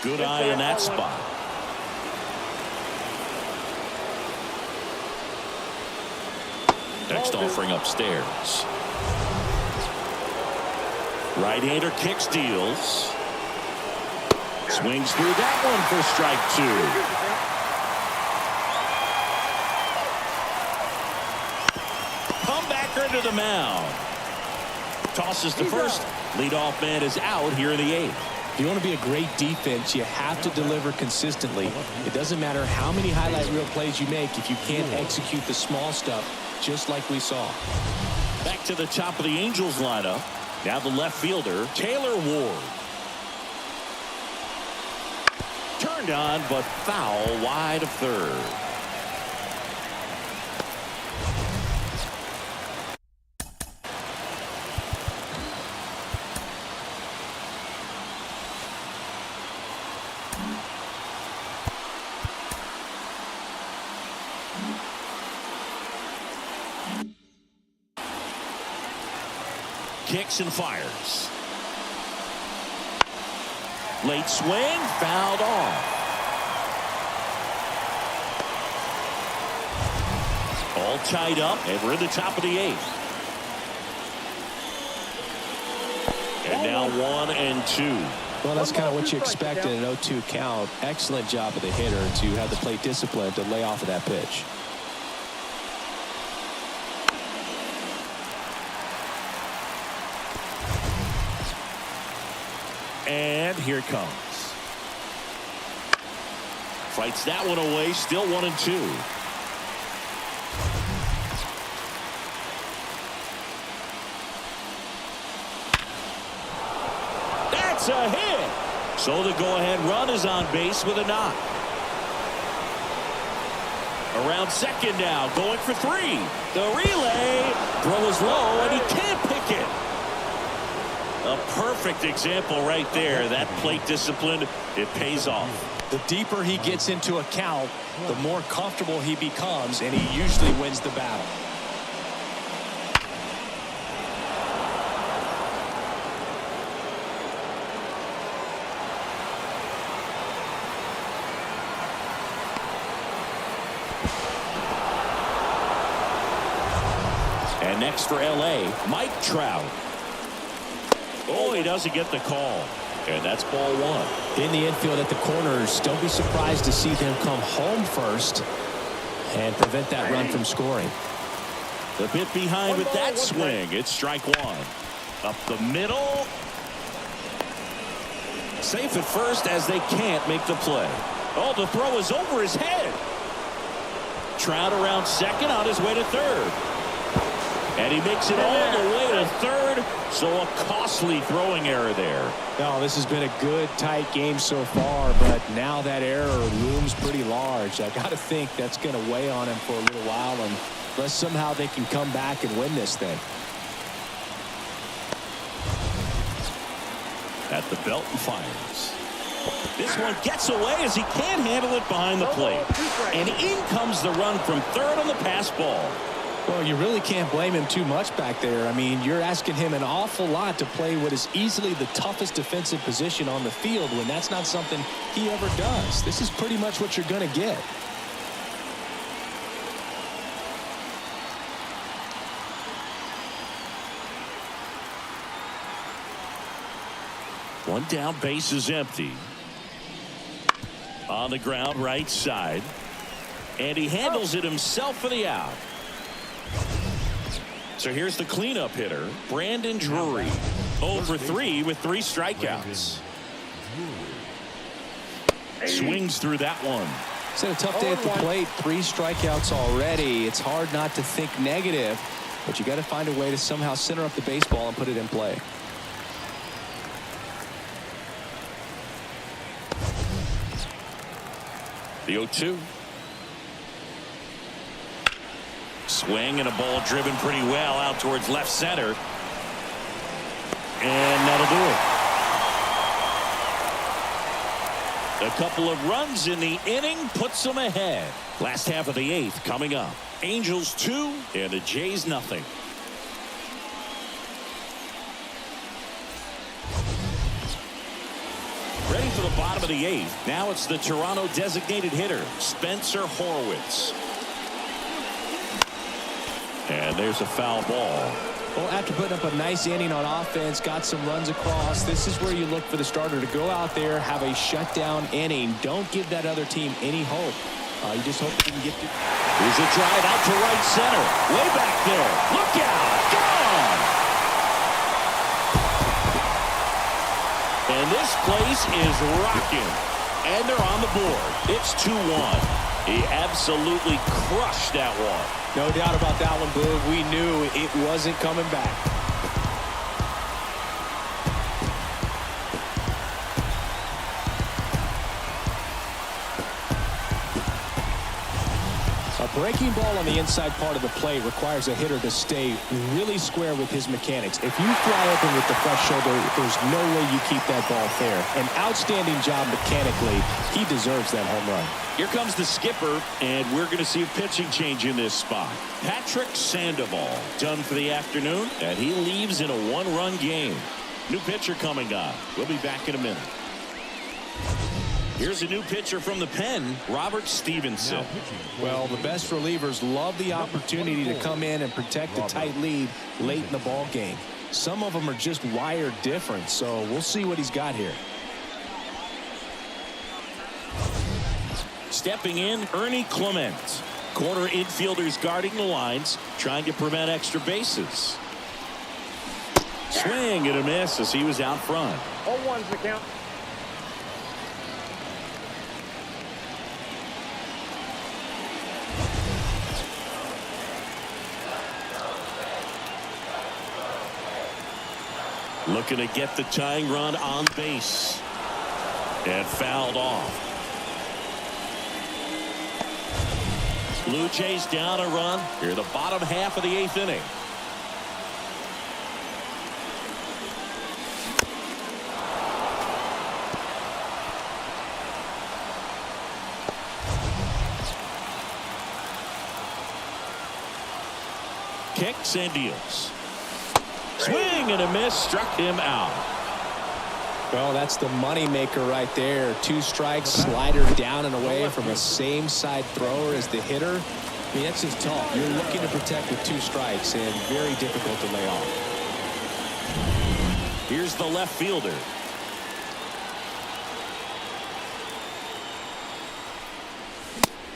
Good eye in that spot. Next offering upstairs. Right-hander kicks, deals. Swings through that one for strike 2. Comebacker to the mound. Tosses to first. Leadoff man is out here in the 8th. If you want to be a great defense, you have to deliver consistently. It doesn't matter how many highlight reel plays you make if you can't execute the small stuff, just like we saw. Back to the top of the Angels lineup. Now the left fielder, Taylor Ward. Turned on, but foul wide of third. Kicks and fires. Late swing, fouled off. All tied up, and we're in the top of the 8th. And now 1-2. Well, that's kind of what you expect in an 0-2 count. Excellent job of the hitter to have the plate discipline to lay off of that pitch. And here it comes. Fights that one away, still 1-2. That's a hit. So the go-ahead run is on base with a knock. Around second now, going for 3. The relay, throw is low, and he can't pick it. A perfect example right there. That plate discipline, it pays off. The deeper he gets into a count, the more comfortable he becomes, and he usually wins the battle. And next for LA, Mike Trout. Oh, he doesn't get the call. And that's ball 1. In the infield at the corners, don't be surprised to see them come home first and prevent that run from scoring. A bit behind with that swing. It's strike 1. Up the middle. Safe at first as they can't make the play. Oh, the throw is over his head. Trout around second on his way to third. And he makes it all the way to third, so a costly throwing error there. No, this has been a good, tight game so far, but now that error looms pretty large. I got to think that's going to weigh on him for a little while, unless somehow they can come back and win this thing. At the belt and fires. This one gets away as he can't handle it behind the plate. And in comes the run from third on the pass ball. Well, you really can't blame him too much back there. I mean, you're asking him an awful lot to play what is easily the toughest defensive position on the field when that's not something he ever does. This is pretty much what you're going to get. One down, base is empty. On the ground, right side. And he handles it himself for the out. So here's the cleanup hitter, Brandon Drury. 0 for 3 with 3 strikeouts. Swings through that one. It's been a tough day at the plate. 3 strikeouts already. It's hard not to think negative, but you got to find a way to somehow center up the baseball and put it in play. The 0-2. Swing and a ball driven pretty well out towards left center. And that'll do it. A couple of runs in the inning puts them ahead. Last half of the 8th coming up. Angels 2 and the Jays nothing. Ready for the bottom of the 8th. Now it's the Toronto designated hitter, Spencer Horwitz. And there's a foul ball. Well, after putting up a nice inning on offense, got some runs across, this is where you look for the starter to go out there, have a shutdown inning. Don't give that other team any hope. You just hope you can get through. Here's a drive out to right center. Way back there. Look out. Gone. And this place is rocking. And they're on the board. It's 2-1. He absolutely crushed that one. No doubt about that one, Boog. We knew it wasn't coming back. A breaking ball on the inside part of the plate requires a hitter to stay really square with his mechanics. If you fly open with the front shoulder, there's no way you keep that ball fair. An outstanding job mechanically. He deserves that home run. Here comes the skipper, and we're going to see a pitching change in this spot. Patrick Sandoval done for the afternoon, and he leaves in a 1-run game. New pitcher coming on. We'll be back in a minute. Here's a new pitcher from the pen, Robert Stevenson. Well, the best relievers love the opportunity to come in and protect a tight lead late in the ball game. Some of them are just wired different, so we'll see what he's got here. Stepping in, Ernie Clement. Corner infielders guarding the lines, trying to prevent extra bases. Swing and a miss as he was out front. 0-1's the count. Looking to get the tying run on base. And fouled off. Blue Jays down a run. Here the bottom half of the 8th inning. Kicks and deals. Swing and a miss, struck him out. Well, that's the money maker right there. 2 strikes, slider down and away from a same side thrower as the hitter. I mean, that's just tough. You're looking to protect with 2 strikes and very difficult to lay off. Here's the left fielder.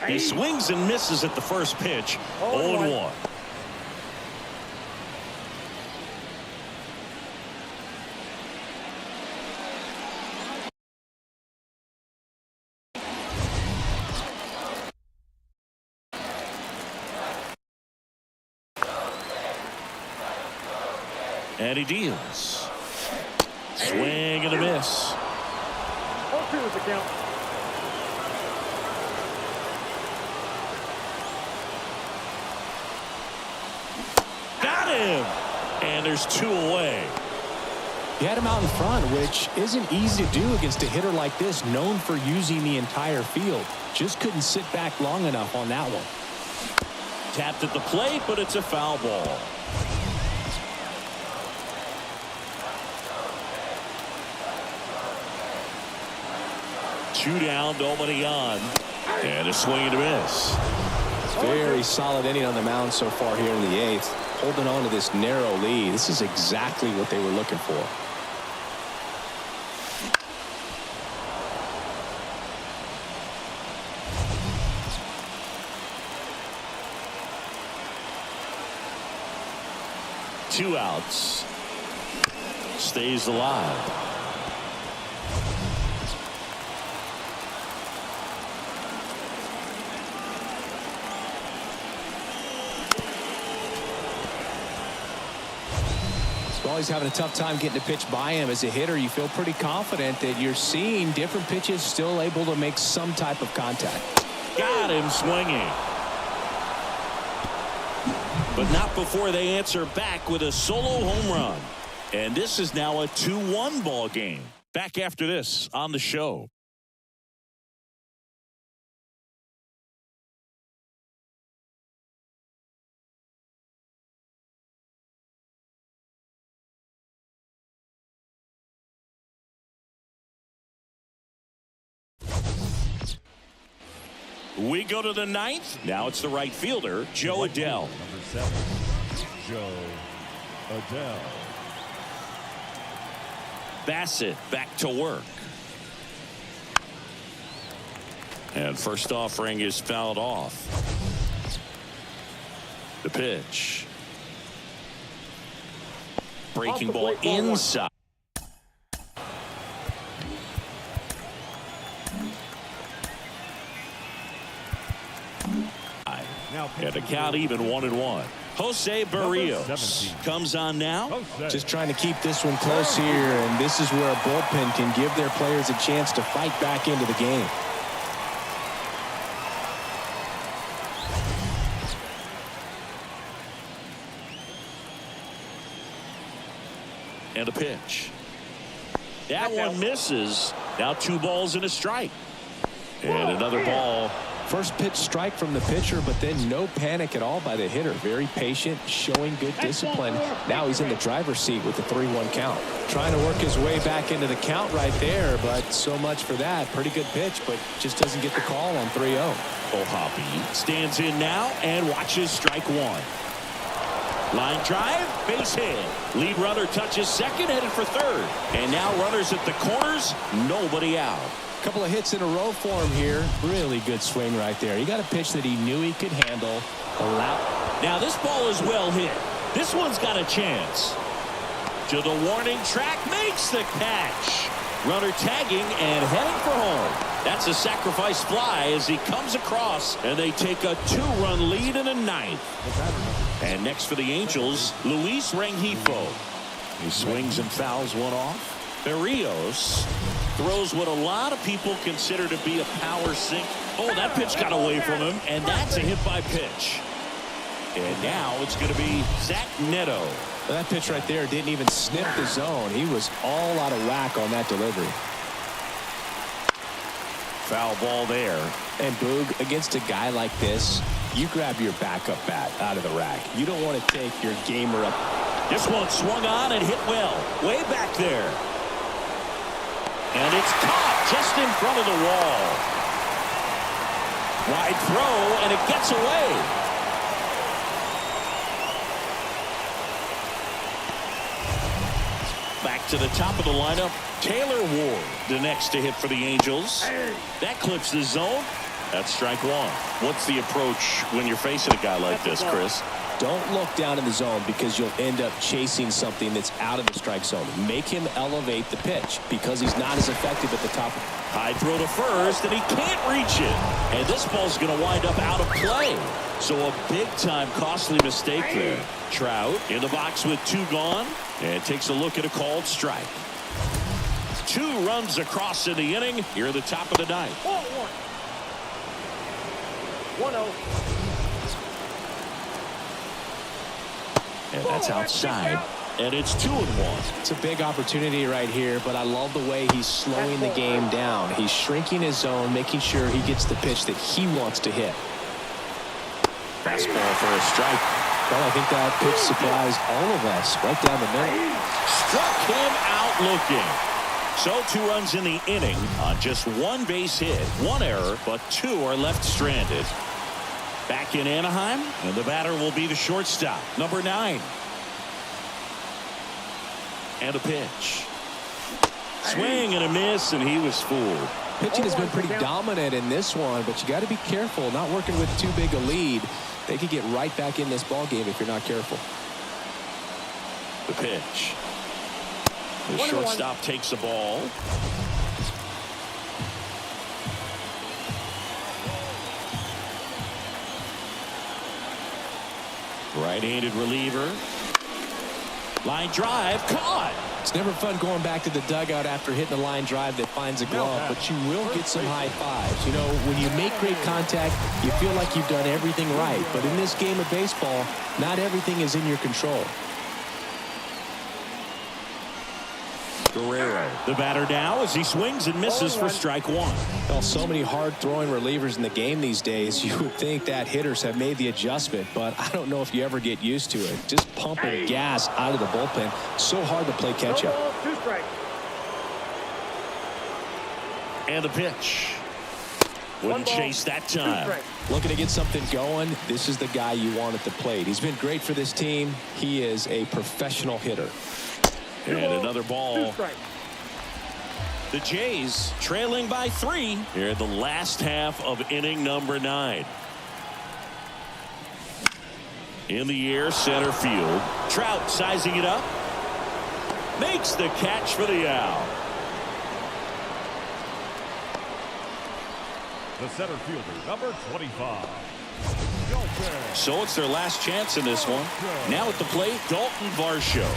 He swings and misses at the first pitch. 0-1. And he deals. Swing and a miss. 0-2 is the count. Got him. And there's 2 away. He had him out in front, which isn't easy to do against a hitter like this, known for using the entire field. Just couldn't sit back long enough on that one. Tapped at the plate, but it's a foul ball. Two down, nobody on. And a swing and a miss. Very solid inning on the mound so far here in the 8th. Holding on to this narrow lead. This is exactly what they were looking for. Two outs. Stays alive. Well, he's having a tough time getting a pitch by him. As a hitter, you feel pretty confident that you're seeing different pitches still able to make some type of contact. Got him swinging. But not before they answer back with a solo home run. And this is now a 2-1 ball game. Back after this on the show. We go to the 9th. Now it's the right fielder, Joe Adell. Number 7, Joe Adell. Bassett back to work. And first offering is fouled off. The pitch. Breaking ball inside. And the count even 1-1. Jose Barrios comes on now. Just trying to keep this one close here, and this is where a bullpen can give their players a chance to fight back into the game. And a pitch. That one misses. Now 2 balls and a strike. And another ball. First pitch strike from the pitcher, but then no panic at all by the hitter. Very patient, showing good discipline. Now he's in the driver's seat with the 3-1 count. Trying to work his way back into the count right there, but so much for that. Pretty good pitch, but just doesn't get the call on 3-0. O'Hoppe stands in now and watches strike 1. Line drive, base hit. Lead runner touches second, headed for third. And now runners at the corners, nobody out. Couple of hits in a row for him here. Really good swing right there. He got a pitch that he knew he could handle. Now this ball is well hit. This one's got a chance. To the warning track, makes the catch. Runner tagging and heading for home. That's a sacrifice fly as he comes across, and they take a 2-run lead in the 9th. And next for the Angels, Luis Rengifo. He swings and fouls one off. Barrios throws what a lot of people consider to be a power sink. Oh, that pitch got away from him, and that's a hit by pitch. And now it's going to be Zach Neto. Well, that pitch right there didn't even sniff the zone. He was all out of whack on that delivery. Foul ball there. And Boog, against a guy like this, you grab your backup bat out of the rack. You don't want to take your gamer up. This one swung on and hit well. Way back there. And it's caught just in front of the wall. Wide throw, and it gets away. Back to the top of the lineup, Taylor Ward, the next to hit for the Angels. That clips the zone. That's strike 1. What's the approach when you're facing a guy like this, Chris? Don't look down in the zone because you'll end up chasing something that's out of the strike zone. Make him elevate the pitch because he's not as effective at the top. High throw to first, and he can't reach it. And this ball's going to wind up out of play. So a big-time costly mistake there. Trout in the box with 2 gone, and takes a look at a called strike. 2 runs across in the inning. Here at the top of the 9th. 1-0. And that's outside. And it's 2-1. It's a big opportunity right here, but I love the way he's slowing the game down. He's shrinking his zone, making sure he gets the pitch that he wants to hit. Fastball for a strike. Well, I think that pitch surprised all of us right down the middle. Struck him out looking. So 2 runs in the inning on just 1 base hit, 1 error, but 2 are left stranded. Back in Anaheim, and the batter will be the shortstop, number 9. And a pitch. Swing and a miss, and he was fooled. Pitching has been pretty dominant in this one, but you got to be careful. Not working with too big a lead. They could get right back in this ball game if you're not careful. The pitch. The shortstop takes the ball. Right-handed reliever. Line drive, caught. It's never fun going back to the dugout after hitting a line drive that finds a glove, but you will get some high fives. You know, when you make great contact, you feel like you've done everything right. But in this game of baseball, not everything is in your control. Guerrero, the batter now as he swings and misses for strike 1. Well, so many hard-throwing relievers in the game these days. You would think that hitters have made the adjustment, but I don't know if you ever get used to it. Just pumping gas out of the bullpen. So hard to play catch-up. And the pitch. Wouldn't chase that time. Looking to get something going. This is the guy you want at the plate. He's been great for this team. He is a professional hitter. And another ball. The Jays trailing by 3 here in the last half of inning number 9. In the air, center field. Trout sizing it up. Makes the catch for the out. The center fielder, number 25. So it's their last chance in this one. Now at the plate, Dalton Varsho.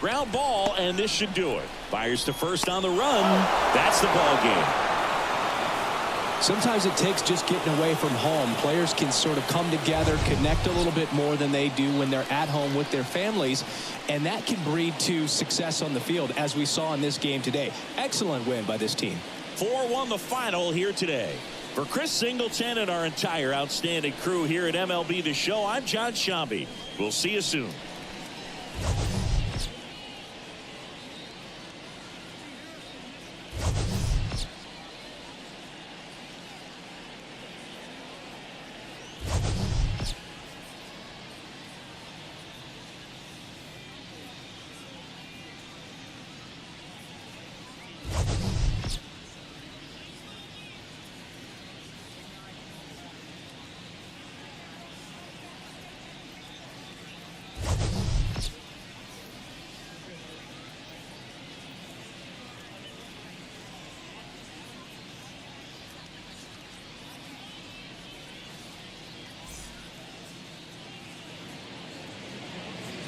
Ground ball, and this should do it. Fires to first on the run. That's the ball game. Sometimes it takes just getting away from home. Players can sort of come together, connect a little bit more than they do when they're at home with their families, and that can breed to success on the field, as we saw in this game today. Excellent win by this team. 4-1 the final here today. For Chris Singleton and our entire outstanding crew here at MLB The Show, I'm John Shambi. We'll see you soon.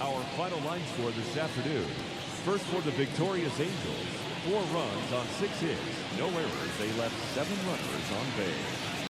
Our final line score this afternoon. First for the victorious Angels, 4 runs on 6 hits. No errors. They left 7 runners on base.